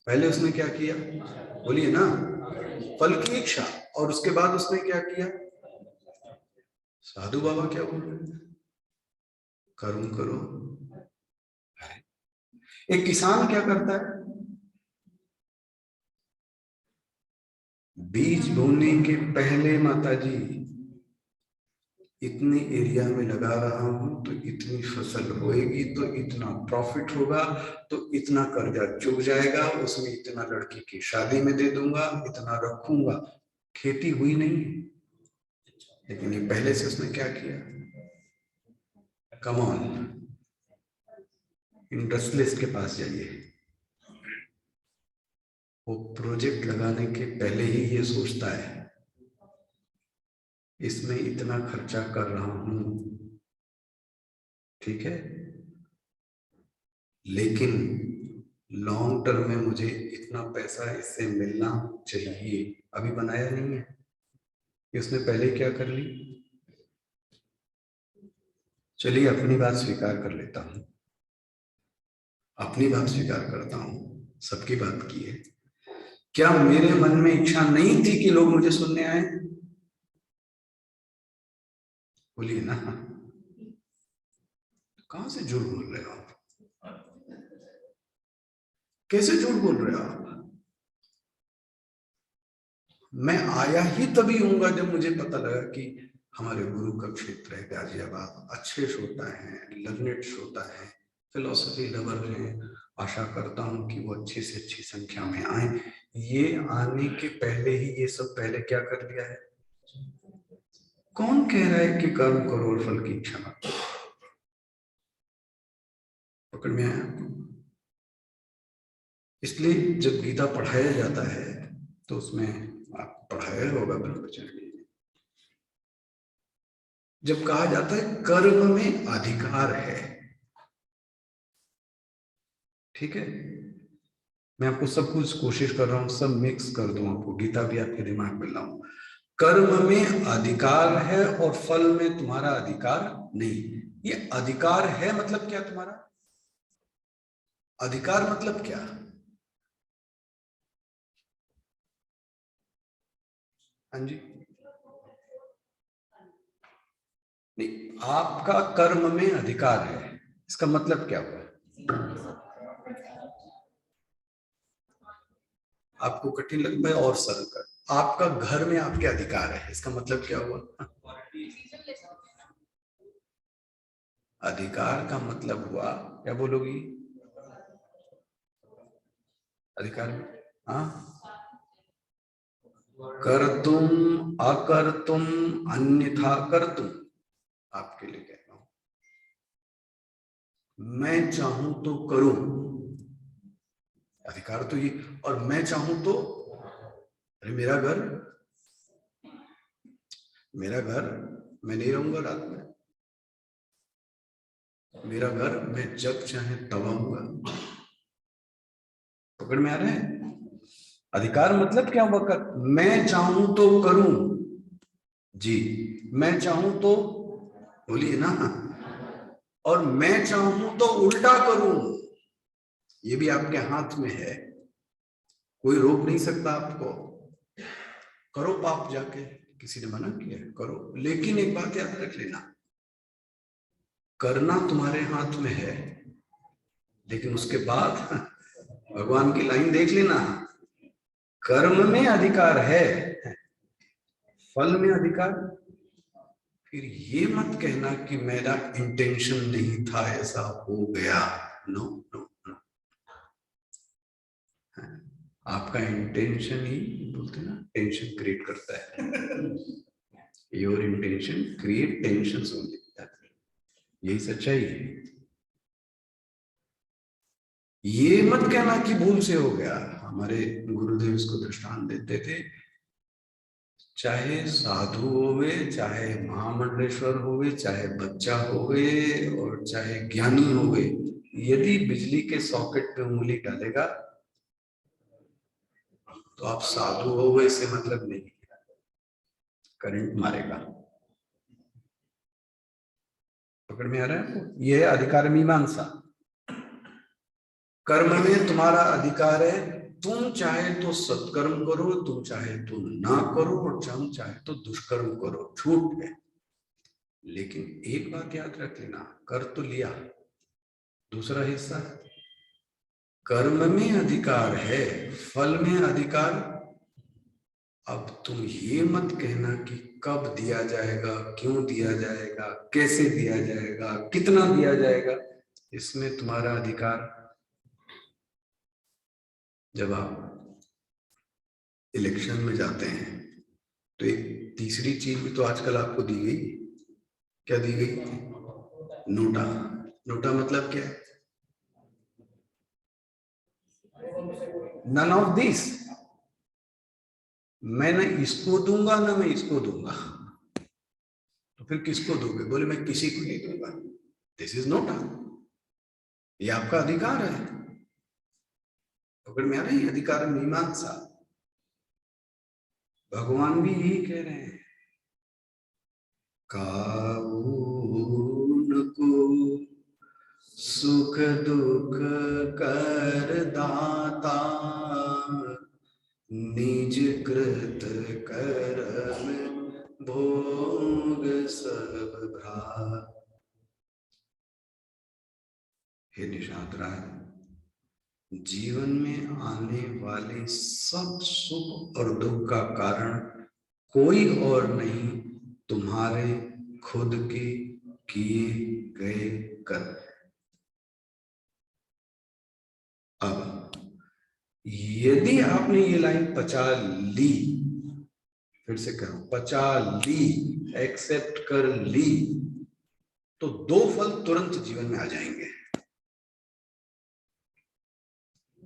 पहले उसने क्या किया? बोलिए ना, फल की इच्छा। और उसके बाद उसने क्या किया? साधु बाबा क्या बोल रहे हैं? कर्म करो। एक किसान क्या करता है? बीज बोने के पहले माताजी इतने एरिया में लगा रहा हूं तो इतनी फसल होएगी, तो इतना प्रॉफिट होगा, तो इतना कर्जा चुक जाएगा, उसमें इतना लड़की की शादी में दे दूंगा, इतना रखूंगा। खेती हुई नहीं है, लेकिन ये पहले से उसने क्या किया? कम ऑन, इंडस्ट्रियलिस्ट के पास जाइए, वो प्रोजेक्ट लगाने के पहले ही ये सोचता है इसमें इतना खर्चा कर रहा हूं, ठीक है, लेकिन लॉन्ग टर्म में मुझे इतना पैसा इससे मिलना चाहिए। अभी बनाया नहीं है, इसने पहले क्या कर ली? चलिए अपनी बात स्वीकार कर लेता हूं, अपनी बात स्वीकार करता हूं, सबकी बात की है। क्या मेरे मन में इच्छा नहीं थी कि लोग मुझे सुनने आए? बोलिए ना। कहां से झूठ बोल रहे हो आप? कैसे झूठ बोल रहे हो आप? मैं आया ही तभी हूंगा जब मुझे पता लगा कि हमारे गुरु का क्षेत्र है गाजियाबाद, अच्छे श्रोता हैं, लर्नेड श्रोता है, फिलोसफी लवर हैं। आशा करता हूं कि वो अच्छी से अच्छी संख्या में आए। ये आने के पहले ही ये सब पहले क्या कर लिया है? कौन कह रहा है कि कर्म करो और फल की इच्छा मत करो? पकड़ में आया आपको? इसलिए जब गीता पढ़ाया जाता है तो उसमें, आप पढ़ाया होगा ब्रह्मचर्य में, जब कहा जाता है कर्म में अधिकार है, ठीक है, मैं आपको सब कुछ कोशिश कर रहा हूं, सब मिक्स कर दूं आपको, गीता भी आपके दिमाग में लाऊं। कर्म में अधिकार है और फल में तुम्हारा अधिकार नहीं। ये अधिकार है मतलब क्या तुम्हारा? अधिकार मतलब क्या? हाँ जी। नहीं, आपका कर्म में अधिकार है, इसका मतलब क्या हुआ? आपको कठिन लगता है और सरल कर, आपका घर में आपके अधिकार है, इसका मतलब क्या हुआ? अधिकार का मतलब हुआ, क्या बोलोगी? अधिकार में, हाँ, कर तुम, अकर तुम, अन्यथा कर तुम। आपके लिए कहता हूं, मैं चाहूं तो करूं, अधिकार तो ये। और मैं चाहूं तो, अरे मेरा घर मैं नहीं रहूंगा रात में, मेरा घर मैं जब चाहे तब आऊंगा। पकड़ में आ रहा है? अधिकार मतलब क्या हुआ? कर, मैं चाहूं तो करूं, जी, मैं चाहूं तो, बोलिए ना, और मैं चाहूं तो उल्टा करूं, ये भी आपके हाथ में है, कोई रोक नहीं सकता आपको। करो पाप जाके, किसी ने मना किया? करो, लेकिन एक बात याद रख लेना, करना तुम्हारे हाथ में है, लेकिन उसके बाद भगवान की लाइन देख लेना, कर्म में अधिकार है, फल में अधिकार। फिर ये मत कहना कि मेरा इंटेंशन नहीं था, ऐसा हो गया। नो नो नो, आपका इंटेंशन ही, बोलते ना, टेंशन क्रिएट करता है। Your intention create tension only, यही सच्चाई है। ये मत कहना कि भूल से हो गया। हमारे गुरुदेव इसको दृष्टांत देते थे, चाहे साधु होवे, चाहे महामंडलेश्वर होवे, चाहे बच्चा होवे और चाहे ज्ञानी होवे, यदि बिजली के सॉकेट पे उंगली डालेगा तो आप साधु होवे इससे मतलब नहीं, करंट मारेगा। पकड़ में आ रहा है आपको? यह है अधिकार मीमांसा। कर्म में तुम्हारा अधिकार है, तुम चाहे तो सत्कर्म करो, तुम चाहे तो ना करो, और तुम चाहे तो दुष्कर्म करो, छूट है। लेकिन एक बात याद रख लेना, कर तो लिया, दूसरा हिस्सा कर्म में अधिकार है, फल में अधिकार। अब तुम ये मत कहना कि कब दिया जाएगा, क्यों दिया जाएगा, कैसे दिया जाएगा, कितना दिया जाएगा, इसमें तुम्हारा अधिकार। जब आप इलेक्शन में जाते हैं तो एक तीसरी चीज भी तो आजकल आपको दी गई। क्या दी गई? नोटा। नोटा मतलब क्या है? None of this. मैं न इसको दूंगा ना मैं इसको दूंगा। तो फिर किसको दोगे? बोले मैं किसी को नहीं दूंगा। This is NOTA. ये आपका अधिकार है। पकड़ में आ रही है? अधिकार मीमांसा। भगवान भी यही कह रहे हैं, काउन को सुख दुख कर दाता, निज कृत कर्म भोग सब भ्रा। हे निषाद राय, जीवन में आने वाले सब सुख और दुख का कारण कोई और नहीं, तुम्हारे खुद के किए गए कर्म। अब यदि आपने ये लाइन पचा ली, फिर से करो, पचा ली, एक्सेप्ट कर ली, तो दो फल तुरंत जीवन में आ जाएंगे।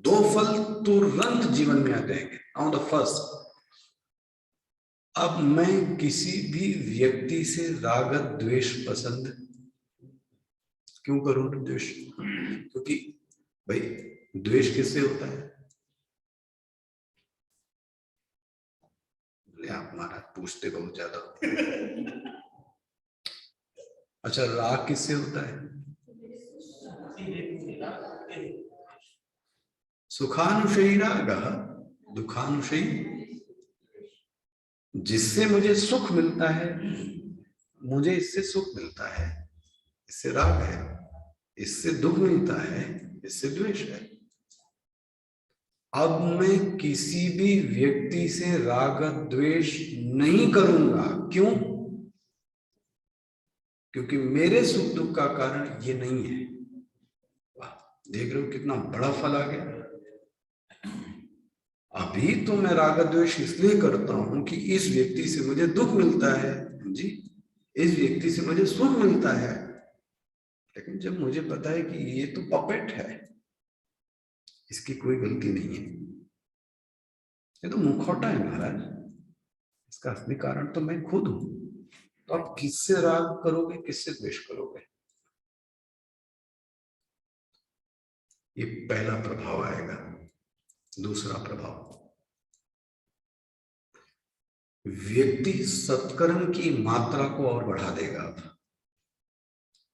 दो फल तुरंत जीवन में आ जाएंगे। नाउ द फर्स्ट, अब मैं किसी भी व्यक्ति से राग द्वेष पसंद क्यों करूं? द्वेष क्योंकि भाई द्वेष किससे होता है? आप महाराज पूछते बहुत ज्यादा। अच्छा, राग किससे होता है? सुखानुशयी राग, दुखानुशयी। जिससे मुझे सुख मिलता है, मुझे इससे सुख मिलता है, इससे राग है। इससे दुख मिलता है, इससे द्वेष है। अब मैं किसी भी व्यक्ति से राग द्वेष नहीं करूंगा। क्यों? क्योंकि मेरे सुख दुख का कारण ये नहीं है। वाह, देख रहे हो कितना बड़ा फल आ गया। अभी तो मैं राग द्वेष इसलिए करता हूं कि इस व्यक्ति से मुझे दुख मिलता है जी, इस व्यक्ति से मुझे सुख मिलता है। लेकिन जब मुझे पता है कि ये तो पपेट है, इसकी कोई गलती नहीं है, ये तो मुखौटा है महाराज, इसका असली कारण तो मैं खुद हूं, तो आप किससे राग करोगे, किससे द्वेष करोगे? ये पहला प्रभाव आएगा। दूसरा प्रभाव, व्यक्ति सत्कर्म की मात्रा को और बढ़ा देगा।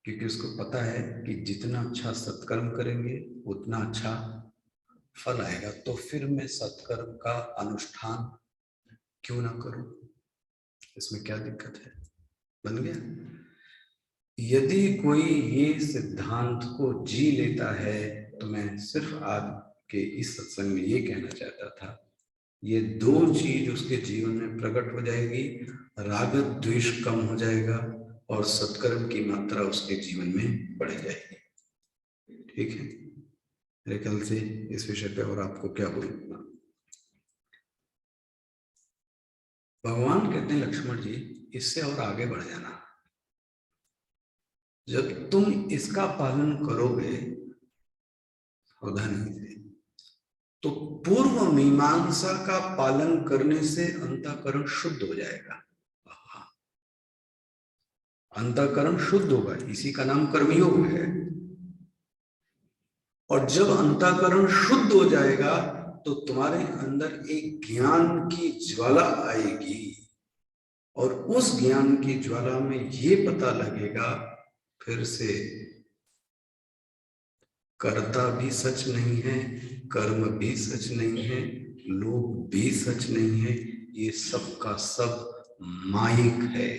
क्योंकि उसको पता है कि जितना अच्छा सत्कर्म करेंगे उतना अच्छा फल आएगा। तो फिर मैं सत्कर्म का अनुष्ठान क्यों ना करूं? इसमें क्या दिक्कत है? बन गया। यदि कोई ये सिद्धांत को जी लेता है, तो मैं सिर्फ आज के इस सत्संग में ये कहना चाहता था, ये दो चीज उसके जीवन में प्रकट हो जाएगी, राग द्वेष कम हो जाएगा और सत्कर्म की मात्रा उसके जीवन में बढ़ जाएगी। ठीक है, मेरे ख्याल से इस विषय पे और आपको क्या बोलना। भगवान कहते हैं लक्ष्मण जी, इससे और आगे बढ़ जाना। जब तुम इसका पालन करोगे, क्रोधा नहीं थे। तो पूर्व मीमांसा का पालन करने से अंतःकरण शुद्ध हो जाएगा। अंतःकरण शुद्ध होगा, इसी का नाम कर्मयोग है। और जब अंतःकरण शुद्ध हो जाएगा तो तुम्हारे अंदर एक ज्ञान की ज्वाला आएगी, और उस ज्ञान की ज्वाला में ये पता लगेगा फिर से, कर्ता भी सच नहीं है, कर्म भी सच नहीं है, लोग भी सच नहीं है, ये सब का सब माइक है।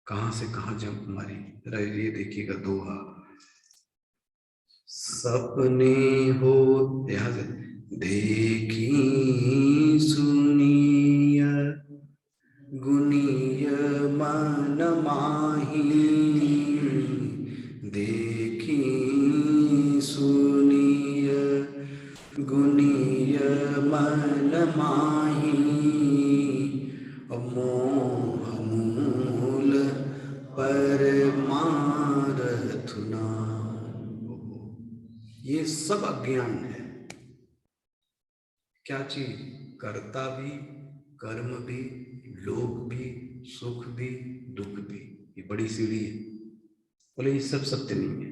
कहां से कहां जंप मारी, जरा ये देखिएगा दोहा। सपने हो, यहां से देखी सुनिय गुनीय मन माही, देखी सुनिय गुनीय मन माही, मोह मूल परमारथ नाम। ये सब अज्ञान है। क्या चीज? कर्ता भी, कर्म भी, लोग भी, सुख भी, दुख भी। ये बड़ी सीढ़ी है। बोले ये सब सत्य नहीं है।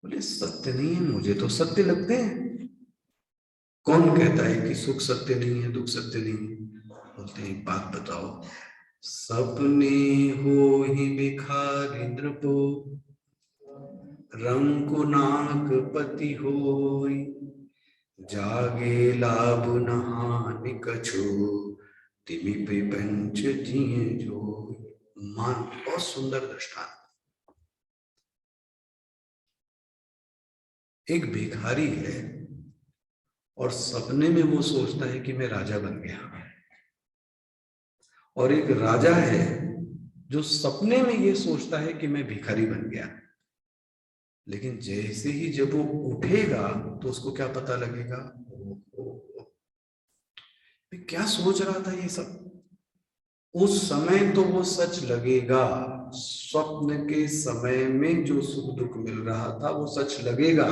बोले सत्य नहीं है, मुझे तो सत्य लगते हैं। कौन कहता है कि सुख सत्य नहीं है, दुख सत्य नहीं है? बोलते हैं एक बात बताओ, सपने हो ही भिखारी नृपो, रंको नाक पति होई, जागे लाभ नहानि कछु, तिमि प्रपंच जिए जो। मान, बहुत सुंदर दृष्टांत। एक भिखारी है और सपने में वो सोचता है कि मैं राजा बन गया, और एक राजा है जो सपने में ये सोचता है कि मैं भिखारी बन गया। लेकिन जैसे ही जब वो उठेगा तो उसको क्या पता लगेगा, मैं क्या सोच रहा था ये सब। उस समय तो वो सच लगेगा, स्वप्न के समय में जो सुख दुख मिल रहा था वो सच लगेगा,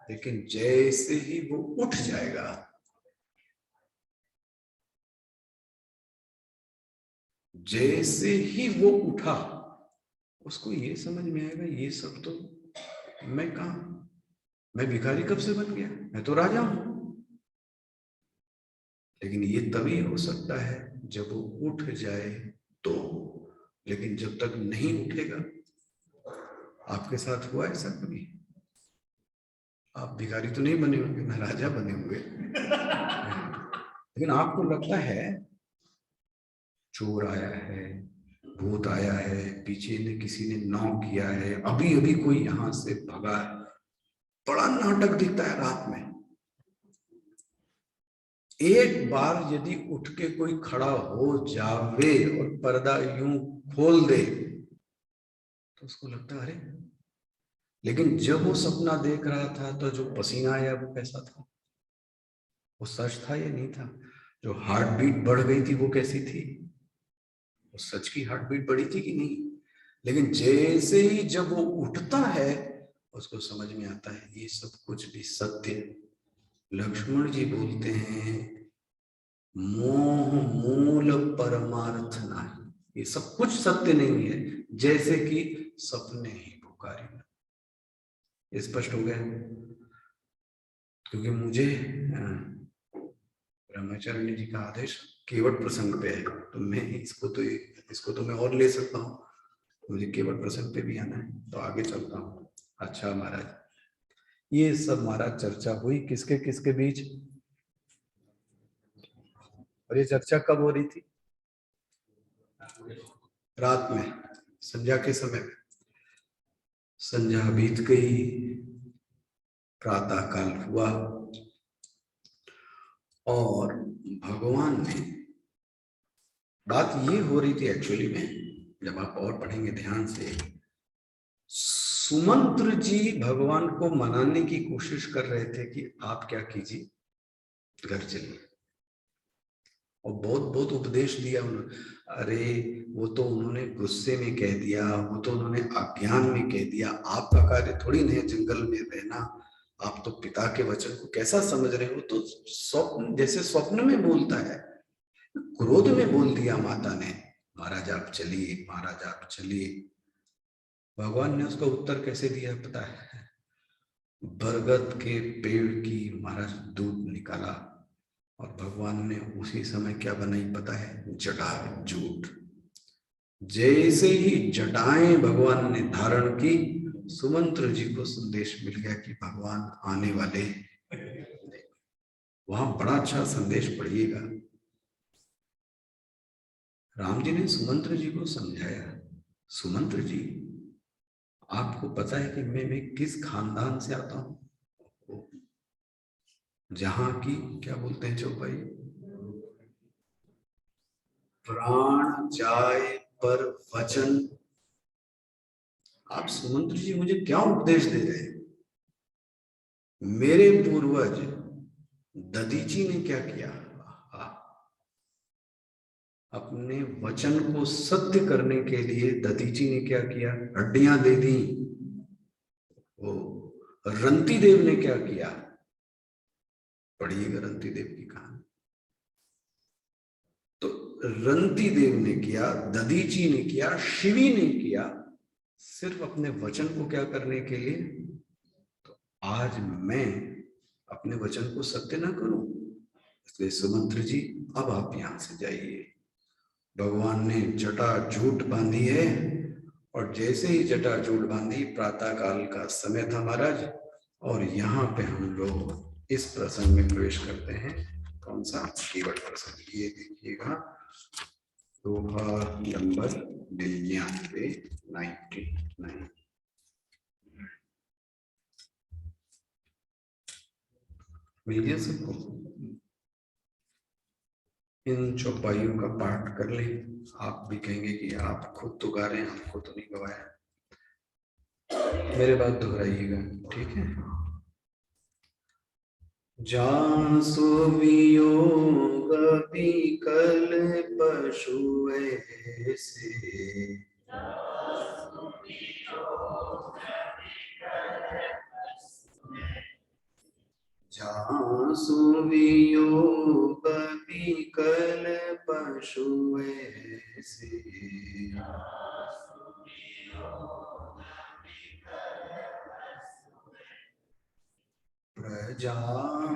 लेकिन जैसे ही वो उठ जाएगा, जैसे ही वो उठा, उसको ये समझ में आएगा ये सब तो मैं कहा, मैं भिखारी कब से बन गया, मैं तो राजा हूं। लेकिन ये तभी हो सकता है जब वो उठ जाए तो, लेकिन जब तक नहीं उठेगा। आपके साथ हुआ ऐसा कभी? आप भिखारी तो नहीं बने होंगे, ना राजा बने होंगे, लेकिन आपको लगता है चोर आया है, भूत आया है, पीछे ने किसी ने नौ किया है, अभी अभी कोई यहां से भगा है। बड़ा नाटक दिखता है रात में। एक बार यदि उठ के कोई खड़ा हो जावे और पर्दा यूं खोल दे तो उसको लगता है अरे, लेकिन जब वो सपना देख रहा था तो जो पसीना आया वो कैसा था, वो सच था या नहीं था? जो हार्ट बीट बढ़ गई थी वो कैसी थी, वो सच की हार्ट बीट बढ़ी थी कि नहीं? लेकिन जैसे ही जब वो उठता है उसको समझ में आता है ये सब कुछ भी सत्य। लक्ष्मण जी बोलते हैं मोह मूल परमार्थ नहीं, ये सब कुछ सत्य नहीं है, जैसे कि सपने ही पुकारी। स्पष्ट हो गया? क्योंकि मुझे ब्रह्मचारिणी जी का आदेश केवट प्रसंग पे है, तो मैं इसको तो मैं और ले सकता हूँ, मुझे केवट प्रसंग पे भी आना है, तो आगे चलता हूँ। अच्छा महाराज, ये सब महाराज चर्चा हुई किसके किसके बीच, और ये चर्चा कब हो रही थी? रात में, संध्या के समय में। संध्या बीत गई, प्रातः काल हुआ, और भगवान ने, बात ये हो रही थी एक्चुअली में, जब आप और पढ़ेंगे ध्यान से, सुमंत्र जी भगवान को मनाने की कोशिश कर रहे थे कि आप क्या कीजिए, घर चलिए, और बहुत बहुत उपदेश दिया उन्होंने। अरे वो तो उन्होंने गुस्से में कह दिया, वो तो उन्होंने अज्ञान में कह दिया। आपका कार्य थोड़ी नहीं है जंगल में रहना। आप तो पिता के वचन को कैसा समझ रहे हो? तो स्वप्न, जैसे स्वप्न में बोलता है, क्रोध में बोल दिया माता ने, महाराज आप चलिए, महाराज आप चलिए। भगवान ने उसका उत्तर कैसे दिया पता है? बरगद के पेड़ की महाराज दूध निकाला, और भगवान ने उसी समय क्या बनाई पता है? जटा, जूट। जैसे ही जटाएं भगवान ने धारण की, सुमंत्र जी को संदेश मिल गया कि भगवान आने वाले। वहां बड़ा अच्छा संदेश पढ़िएगा। राम जी ने सुमंत्र जी को समझाया, सुमंत्र जी आपको पता है कि मैं किस खानदान से आता हूं? जहां की क्या बोलते हैं चौपाई, प्राण जाए पर वचन। आप सुमंत्र जी मुझे क्या उपदेश दे रहे हैं? मेरे पूर्वज दधीची ने क्या किया? अपने वचन को सत्य करने के लिए दधीची ने क्या किया? हड्डियां दे दी। वो रंती देव ने क्या किया? पढ़िएगा रंती देव की कहानी। तो रंती देव ने किया, दधीची ने किया, शिवी ने किया, सिर्फ अपने वचन को क्या करने के लिए? तो आज मैं अपने वचन को सत्य ना करूं, इसलिए सुमंत्र जी अब आप यहां से जाइए। भगवान ने जटा जूट बांधी है, और जैसे ही जटा जूट बांधी, प्रातः काल का समय था महाराज, और यहाँ पे हम लोग इस प्रसंग में प्रवेश करते हैं। कौन सा? कीवर्ड प्रसंग, ये देखिएगा, दोहा नंबर 99, 99। मिल गया सबको? इन चौपाइयों का पाठ कर ले। आप भी कहेंगे कि आप खुद तो गा रहे हैं, हमको तो नहीं गवाया। मेरे बात दोहराइएगा, ठीक है? जान सो वियोग विकल पशु ऐसे, जहाँ सुवियोग विकल पशु ऐसे, प्रजा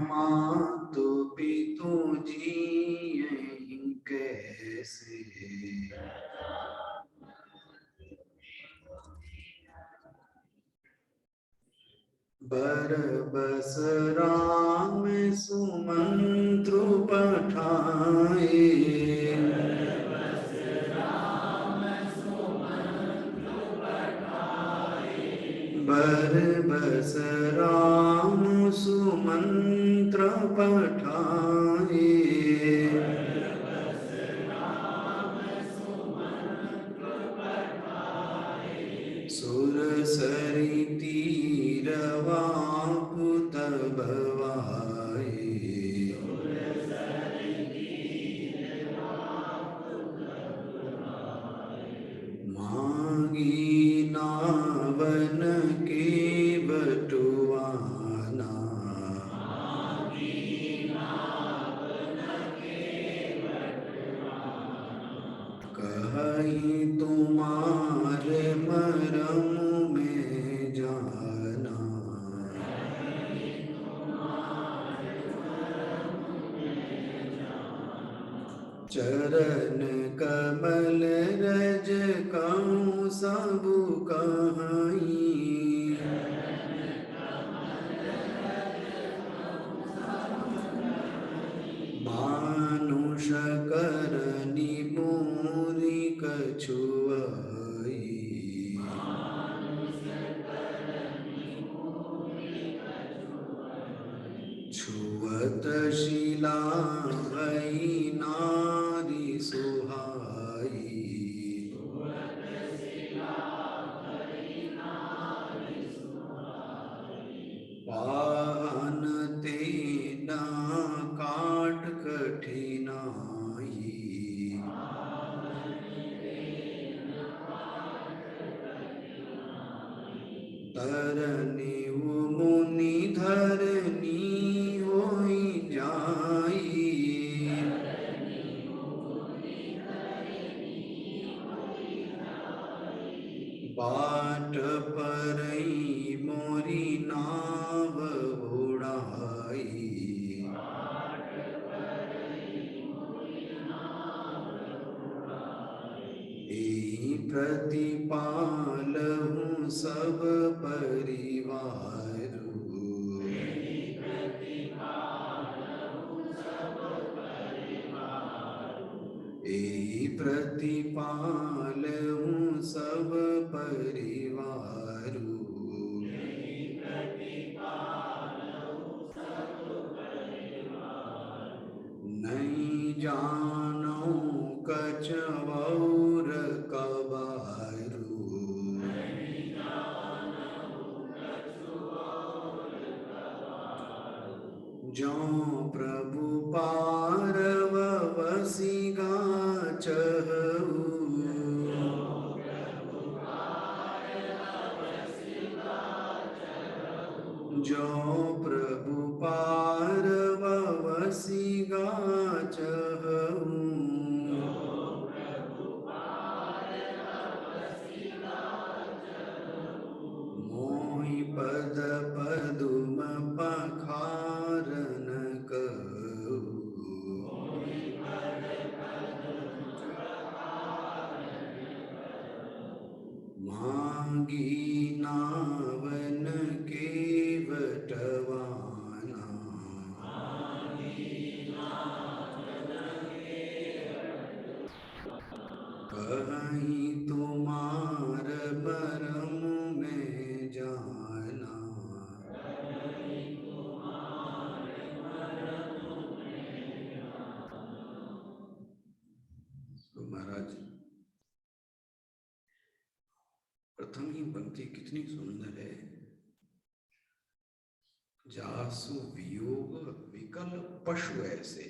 मातु पितु जियहि कैसे, बरबस राम सुमंत्रु पठाए, बरबस राम सुमंत्र पठाए, सुरसरि तीरवा पुत भवाए, मांगी नावन के बटुआना, कहीं तुम्हारे मरम में जाना, चरण कमल रज कहूँ सब कहीं, मानुष करनी मूरी कछुआई, छुअत शिला भई नारी सुहाई, धरनी मुनि धरनी होई जाई, बाट परई मोरी नाव उड़ाई, एहि प्रतिपालहु सब परिवारु, एहि प्रतिपालहु सब परिवारु, नहीं जानो कछुऔर कबारू, जो प्रभु पारवसी गाचहु, जो प्रभु पारवसी गाचहु, मोहि पद पदुम पखारन कहु, मांगी नावन के बटवाना, कहीं तुमार मरम में जाना, तो महाराज प्रथम ही पंक्ति कितनी सुंदर है। जासु वियोग विकल पशु ऐसे,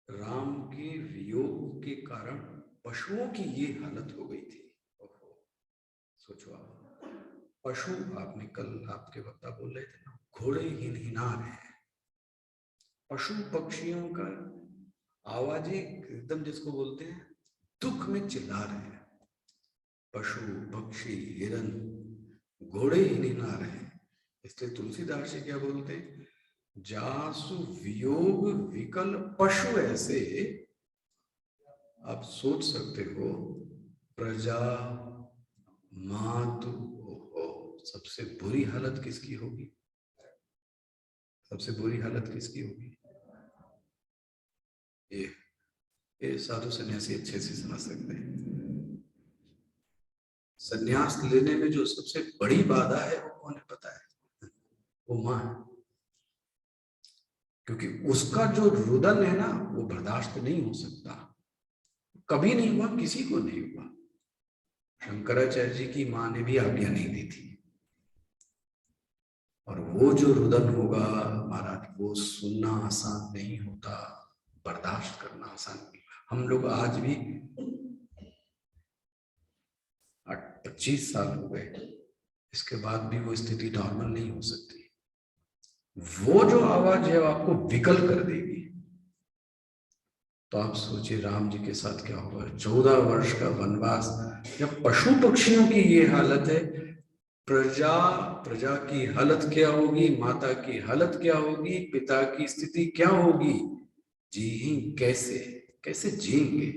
राम के वियोग के कारण पशुओं की ये हालत हो गई थी। ओहो, सोचो आप, पशु, आपने कल आपके वक्ता बोल रहे थे ना, घोड़े हिनहिना रहे हैं, पशु पक्षियों का आवाजें एकदम जिसको बोलते हैं दुख में चिल्ला रहे हैं, पशु पक्षी हिरन घोड़े हिनहिना रहे हैं। इसलिए तुलसीदास जी क्या बोलते हैं, जासु वियोग विकल पशु ऐसे। आप सोच सकते हो प्रजा मातु, सबसे बुरी हालत किसकी होगी, सबसे बुरी हालत किसकी होगी। ये साधु सन्यासी अच्छे से समझ सकते हैं। सन्यास लेने में जो सबसे बड़ी बाधा है वो कौन है पता है, वो मां है। क्योंकि उसका जो रुदन है ना वो बर्दाश्त नहीं हो सकता, कभी नहीं हुआ, किसी को नहीं हुआ। शंकराचार्य जी की मां ने भी आज्ञा नहीं दी थी, और वो जो रुदन होगा महाराज, वो सुनना आसान नहीं होता, बर्दाश्त करना आसान नहीं। हम लोग आज भी 25 साल हो गए, इसके बाद भी वो स्थिति नॉर्मल नहीं हो सकती। वो जो आवाज है वो आपको विकल कर देगी। तो आप सोचिए राम जी के साथ क्या होगा, 14 वर्ष का वनवास, जब पशु पक्षियों की ये हालत है, प्रजा की हालत क्या होगी, माता की हालत क्या होगी, पिता की स्थिति क्या होगी, जी कैसे कैसे जिएंगे।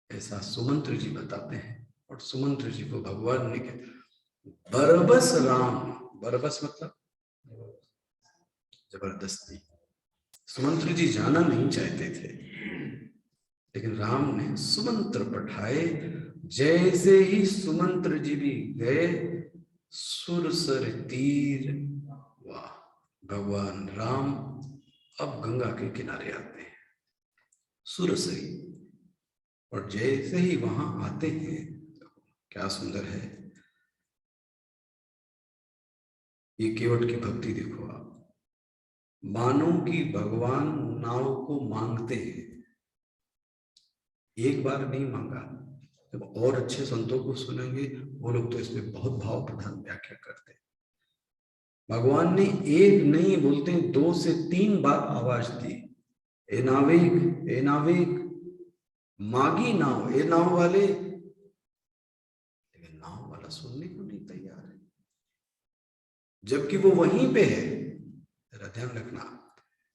ऐसा सुमंत्र जी बताते हैं, और सुमंत्र जी को भगवान ने कहा बरबस राम, बरबस मतलब जबरदस्ती। सुमंत्र जी जाना नहीं चाहते थे, लेकिन राम ने सुमंत्र पठाए। जैसे ही सुमंत्र जी भी गए, सुरसर तीर, वाह, भगवान राम अब गंगा के किनारे आते हैं, सुरसरी, और जैसे ही वहां आते हैं, क्या सुंदर है ये केवट की भक्ति। देखो आप, मानो कि भगवान नाव को मांगते हैं, एक बार नहीं मांगा, जब और अच्छे संतों को सुनेंगे, वो लोग तो इसमें बहुत भाव प्रधान व्याख्या करते हैं। भगवान ने एक नहीं बोलते 2 से 3 बार आवाज दी, ए नाविक, ए नाविक, मागी नाव, ए नाव वाले, लेकिन नाव वाला सुनने को नहीं तैयार है, जबकि वो वहीं पे है। जरा ध्यान रखना,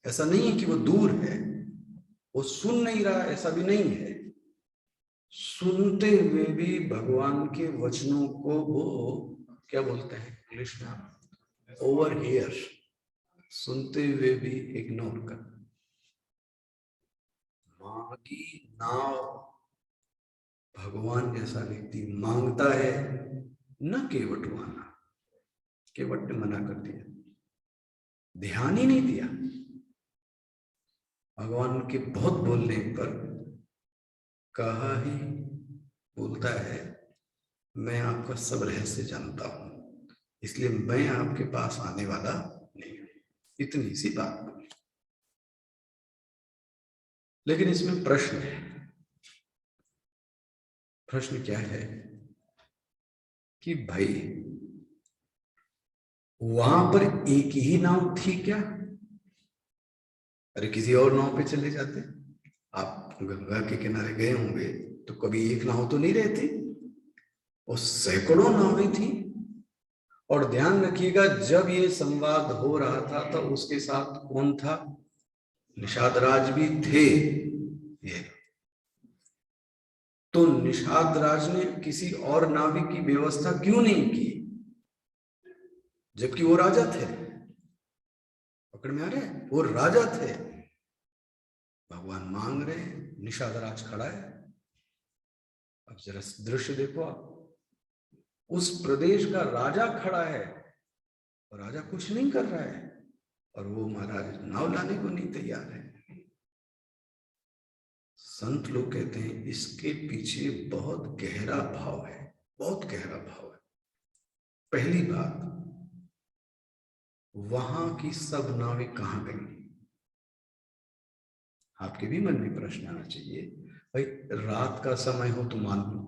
ऐसा नहीं है कि वो दूर है, वो सुन नहीं रहा, ऐसा भी नहीं है। सुनते हुए भी भगवान के वचनों को वो क्या बोलते हैं इंग्लिश में, ओवर हियर, सुनते हुए भी इग्नोर कर। मांगी नाव, भगवान जैसा व्यक्ति मांगता है, न केवट माना, केवट ने मना कर दिया, ध्यान ही नहीं दिया। भगवान के बहुत बोलने पर कहा ही बोलता है, मैं आपका सब रहस्य जानता हूं, इसलिए मैं आपके पास आने वाला नहीं हूं, इतनी सी बात बोली। लेकिन इसमें प्रश्न है। प्रश्न क्या है कि भाई वहां पर एक ही नाव थी क्या? अरे किसी और नाव पे चले जाते। आप गंगा के किनारे गए होंगे तो कभी एक नाव तो नहीं रहती, और सैकड़ों नावें थी। और ध्यान रखिएगा, जब ये संवाद हो रहा था तो उसके साथ कौन था? निषाद राज भी थे। ये तो निषाद राज ने किसी और नाविक की व्यवस्था क्यों नहीं की, जबकि वो राजा थे? पकड़ में आ रहे हैं? वो राजा थे। भगवान मांग रहे हैं, निषाद राज खड़ा है। अब जरा दृश्य देखो आप, उस प्रदेश का राजा खड़ा है और राजा कुछ नहीं कर रहा है, और वो महाराज नाव लाने को नहीं तैयार है। संत लोग कहते हैं इसके पीछे बहुत गहरा भाव है, बहुत गहरा भाव है। पहली बात, वहां की सब नावें कहां गई? आपके भी मन में प्रश्न आना चाहिए। भाई रात का समय हो तो मान लो,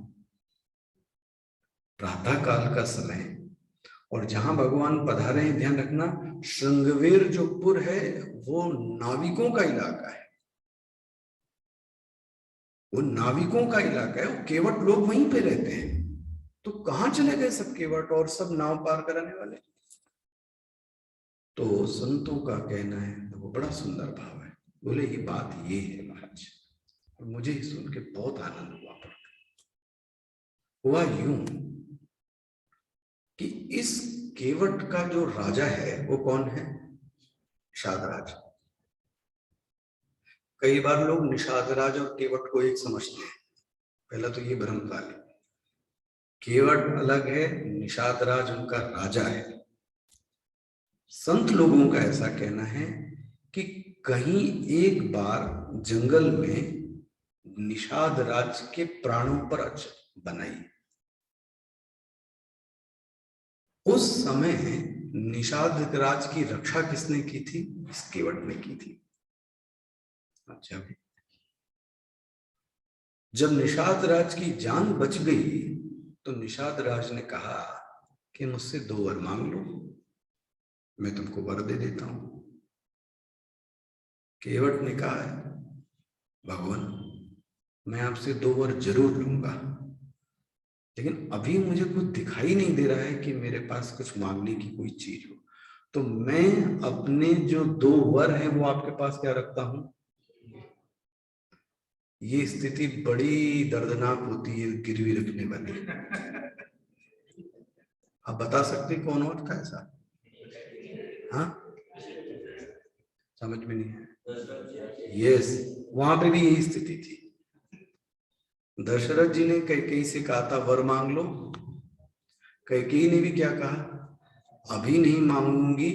प्रातः काल का समय, और जहां भगवान पधारे हैं, ध्यान रखना, श्रृंगवेर जो पुर है वो नाविकों का इलाका है, वो नाविकों का इलाका है, वो केवट लोग वहीं पे रहते हैं। तो कहां चले गए सब केवट और सब नाव पार कराने वाले? तो संतों का कहना है, वो बड़ा सुंदर भाव है। बोले ये बात ये है महाराज, और मुझे ही सुन के बहुत आनंद हुआ। हुआ यूं कि इस केवट का जो राजा है वो कौन है? निषाद राज। कई बार लोग निषाद राज और केवट को एक समझते हैं, पहला तो ये भ्रम खा ले। केवट अलग है, निषाद राज उनका राजा है। संत लोगों का ऐसा कहना है कि कहीं एक बार जंगल में निषाद राज के प्राणों पर अचल बनाई। उस समय निषाद राज की रक्षा किसने की थी? इस केवट ने की थी। अच्छा, जब निषाद राज की जान बच गई तो निषाद राज ने कहा कि मुझसे 2 वर मांग लो, मैं तुमको वर दे देता हूं। केवट ने कहा है, भगवान मैं आपसे 2 वर जरूर लूंगा, लेकिन अभी मुझे कुछ दिखाई नहीं दे रहा है कि मेरे पास कुछ मांगने की कोई चीज हो, तो मैं अपने जो 2 वर हैं वो आपके पास क्या रखता हूं। ये स्थिति बड़ी दर्दनाक होती है गिरवी रखने वाली। आप बता सकते कौन और था ऐसा? हाँ, समझ में नहीं है। यस, वहां पे भी यही स्थिति थी। दशरथ जी ने कैकेयी से कहा था वर मांग लो, कैकेयी ने भी क्या कहा? अभी नहीं मांगूंगी।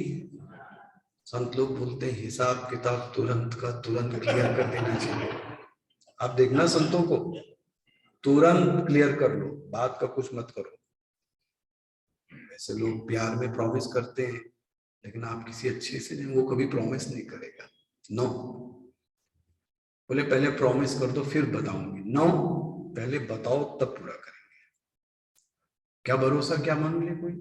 संत लोग बोलते हैं हिसाब किताब तुरंत का तुरंत क्लियर कर देना चाहिए। आप देखना संतों को, तुरंत क्लियर कर लो, बात का कुछ मत करो। ऐसे लोग प्यार में प्रॉमिस करते हैं, लेकिन आप किसी अच्छे से नहीं, वो कभी प्रॉमिस नहीं करेगा। नो, बोले पहले प्रॉमिस कर दो फिर बताऊंगी। नो, पहले बताओ तब पूरा करेंगे। क्या भरोसा, क्या मांग ले कोई।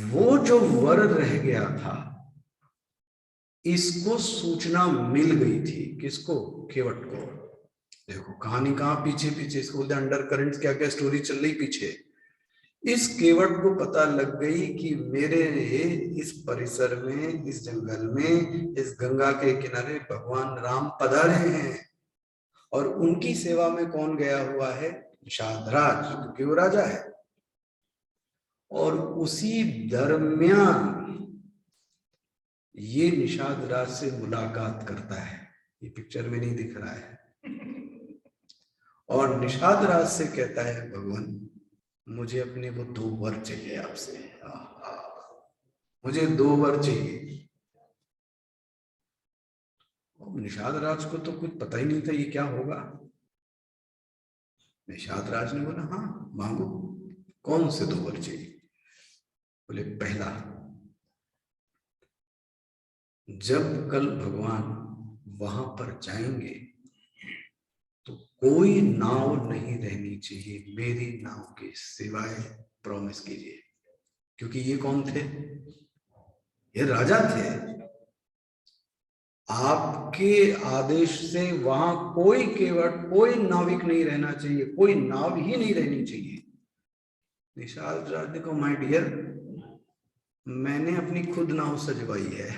वो जो वर रह गया था, इसको सूचना मिल गई थी। किसको? केवट को। देखो कहानी कहां पीछे पीछे, इसको बोलते अंडर करंट, क्या क्या स्टोरी चल रही पीछे। इस केवट को पता लग गई कि मेरे इस परिसर में, इस जंगल में, इस गंगा के किनारे भगवान राम पधारे हैं। और उनकी सेवा में कौन गया हुआ है? निषादराज, क्योंकि वो राजा है। और उसी दरमियान ये निषादराज से मुलाकात करता है। ये पिक्चर में नहीं दिख रहा है। और निषादराज से कहता है, भगवान मुझे अपने वो 2 वर चाहिए आपसे। मुझे 2 वर चाहिए। निषाद राज को तो कुछ पता ही नहीं था ये क्या होगा। निषाद राज ने बोला, हाँ मांगो, कौन से 2 वर चाहिए? बोले, पहला, जब कल भगवान वहां पर जाएंगे तो कोई नाव नहीं रहनी चाहिए मेरी नाव के सिवाय, प्रॉमिस कीजिए। क्योंकि ये कौन थे? ये राजा थे। आपके आदेश से वहां कोई केवट, कोई नाविक नहीं रहना चाहिए, कोई नाव ही नहीं रहनी चाहिए। निषाद राज ने कहा, माय डियर, मैंने अपनी खुद नाव सजवाई है।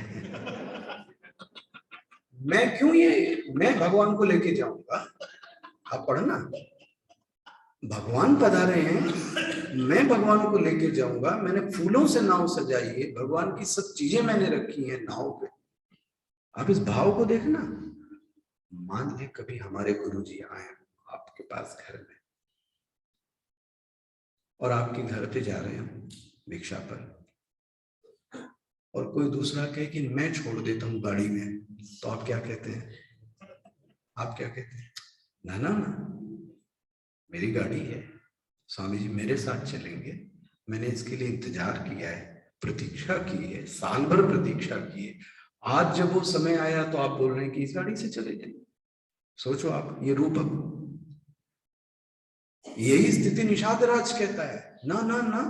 मैं भगवान को लेके जाऊंगा? आप पढ़ना, भगवान पधारे हैं, मैं भगवान को लेके जाऊंगा। मैंने फूलों से नाव सजाई है, भगवान की सब चीजें मैंने रखी है नाव पे। आप इस भाव को देखना। मान ले कभी हमारे गुरुजी आए आपके पास घर में, और आपके घर पे जा रहे हो भिक्षा पर, और कोई दूसरा कहे कि मैं छोड़ देता हूं गाड़ी में, तो आप क्या कहते हैं? आप क्या कहते हैं? ना ना ना, मेरी गाड़ी है, स्वामी जी मेरे साथ चलेंगे, मैंने इसके लिए इंतजार किया है, प्रतीक्षा की है, साल भर प्रतीक्षा की है। आज जब वो समय आया तो आप बोल रहे हैं कि इस गाड़ी से चले जाइए। सोचो आप, ये रूप। यही स्थिति निषाद राज कहता है, ना ना ना,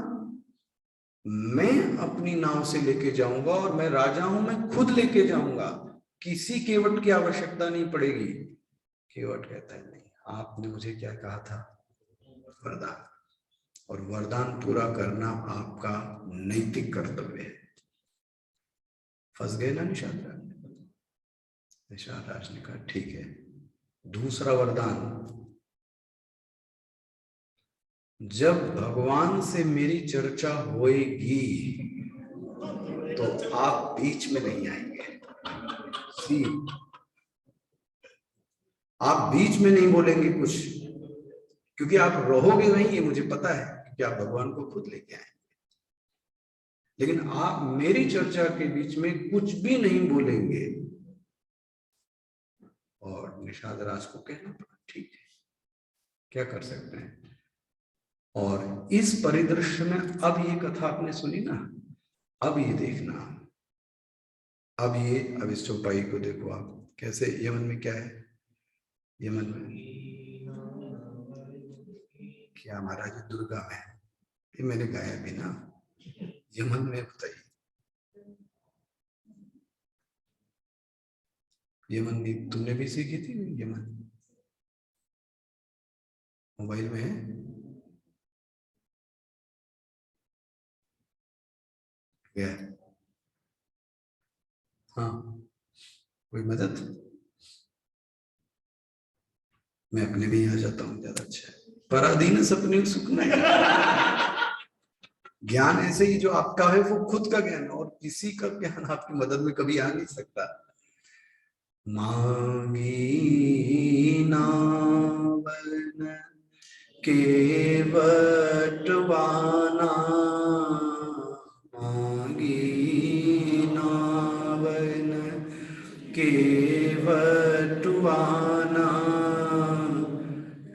मैं अपनी नाव से लेके जाऊंगा, और मैं राजा हूं, मैं खुद लेके जाऊंगा, किसी केवट की आवश्यकता नहीं पड़ेगी। केवट कहता है, नहीं, आपने मुझे क्या कहा था? वरदान। और वरदान पूरा करना आपका नैतिक कर्तव्य है। फंस गए ना निषाद राज। निषाद राज ने कहा, ठीक है, दूसरा वरदान, जब भगवान से मेरी चर्चा होएगी तो आप बीच में नहीं आएंगे। सी, आप बीच में नहीं बोलेंगे कुछ, क्योंकि आप रहोगे वहीं, ये मुझे पता है, क्योंकि आप भगवान को खुद लेके आए। लेकिन आप मेरी चर्चा के बीच में कुछ भी नहीं बोलेंगे। और निषाद राज को कहना पड़ा, ठीक है, क्या कर सकते हैं। और इस परिदृश्य में अब ये कथा आपने सुनी ना, अब ये देखना, अब इस चौपाई को देखो आप, कैसे यमन में क्या है। यमन में क्या महाराज दुर्गा में, ये मैंने गाया भी ना। यमन में बताइए, यमन भी तुमने भी सीखी थी? यमन मोबाइल में है? क्या? हाँ, कोई मदद? मैं अपने भी आ जाता हूँ, ज्यादा अच्छा है। पराधीन सपने सुख नहीं। ज्ञान ऐसे ही जो आपका है वो खुद का ज्ञान, और किसी का ज्ञान आपकी मदद में कभी आ नहीं सकता। मांगी नावन केवटवाना, मांगी नावन केवटवाना,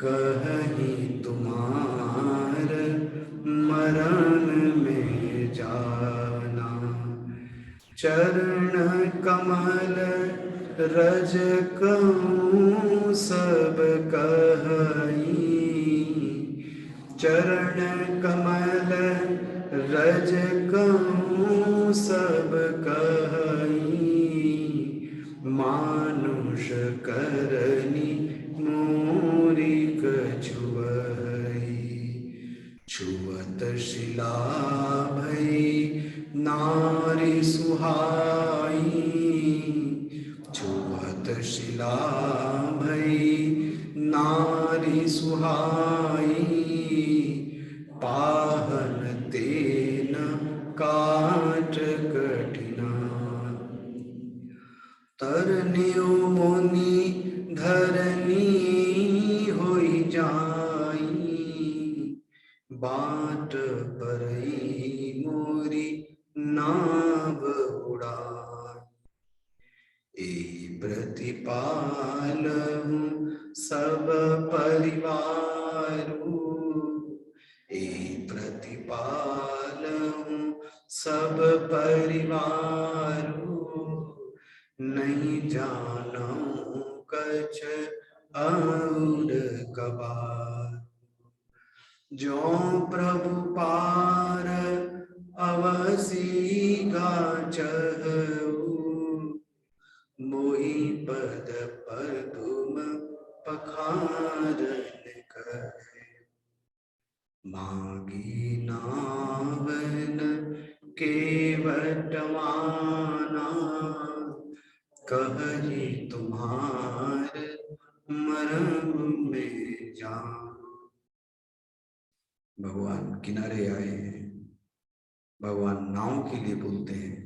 कहीं तुम्हार मरण में जाना, चरण कमल रज कहूँ सब कहाई, चरण कमल रज कहूँ सब कहाई, मानुष करनी मोरी कछुआई, छुअत शिला भई नारी सुहाई, छुअत शिला भई नारी सुहाई, पाहन तेन काट कठिना, तरन्यो मुनि धरनी होई जाई, बाट परई मोरी नाव उड़ाई, एहि प्रतिपालहु सब परिवारु, एहि प्रतिपालहु सब परिवारु, नहीं जानऊं कछ और कबार, जो प्रभु पार अवसी गाचहु, मोहि पद पर तुम पखारन कहे, मागी नावन केवट माना, कही तुम्हार मरम में जान। भगवान किनारे आए हैं, भगवान नाव के लिए बोलते हैं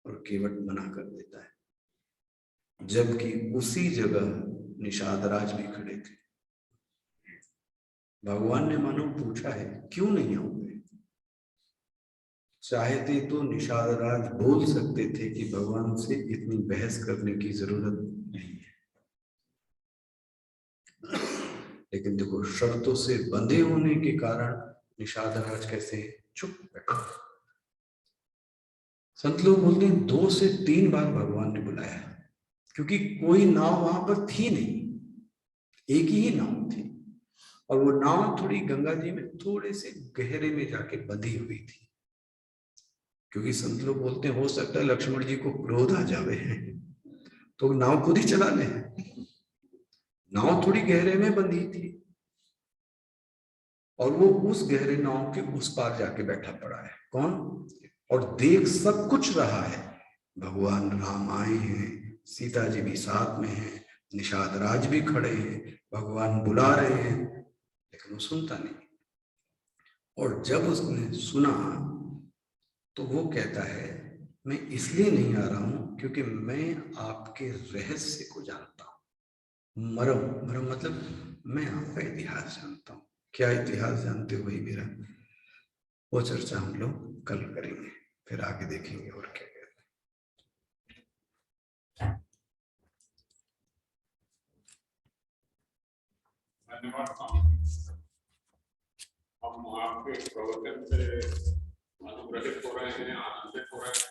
और केवट मना कर देता है, जबकि उसी जगह निषाद राज भी खड़े थे। भगवान ने मानो पूछा है क्यों नहीं आओगे, चाहते तो निषाद राज बोल सकते थे कि भगवान से इतनी बहस करने की जरूरत नहीं है, लेकिन देखो शर्तों से बंधे होने के कारण निषाद राज कैसे चुप बैठे। संत लोग बोलते हैं 2 से 3 बार भगवान ने बुलाया, क्योंकि कोई नाव वहां पर थी नहीं, एक ही नाव थी, और वो नाव थोड़ी गंगा जी में थोड़े से गहरे में जाके बंधी हुई थी, क्योंकि संत लोग बोलते हैं हो सकता है लक्ष्मण जी को क्रोध आ जावे हैं तो नाव खुद ही चला ले, नाव थोड़ी गहरे में बंधी थी और वो उस गहरे नाव के उस पार जाके बैठा पड़ा है। कौन? और देख सब कुछ रहा है, भगवान राम आए हैं, सीता जी भी साथ में हैं, निषाद राज भी खड़े हैं, भगवान बुला रहे हैं, लेकिन वो सुनता नहीं। और जब उसने सुना तो वो कहता है मैं इसलिए नहीं आ रहा हूं क्योंकि मैं आपके रहस्य को जानता हूं। मरम, मरम मतलब मैं आपका इतिहास जानता हूं। क्या इतिहास जानते हो? वही मेरा, वो चर्चा हम लोग कल करेंगे, फिर आगे देखेंगे और क्या कहते हैं। धन्यवाद। हम आपके प्रवचन से अनुग्रहित हो रहे हैं, आनंदित हो रहे हैं।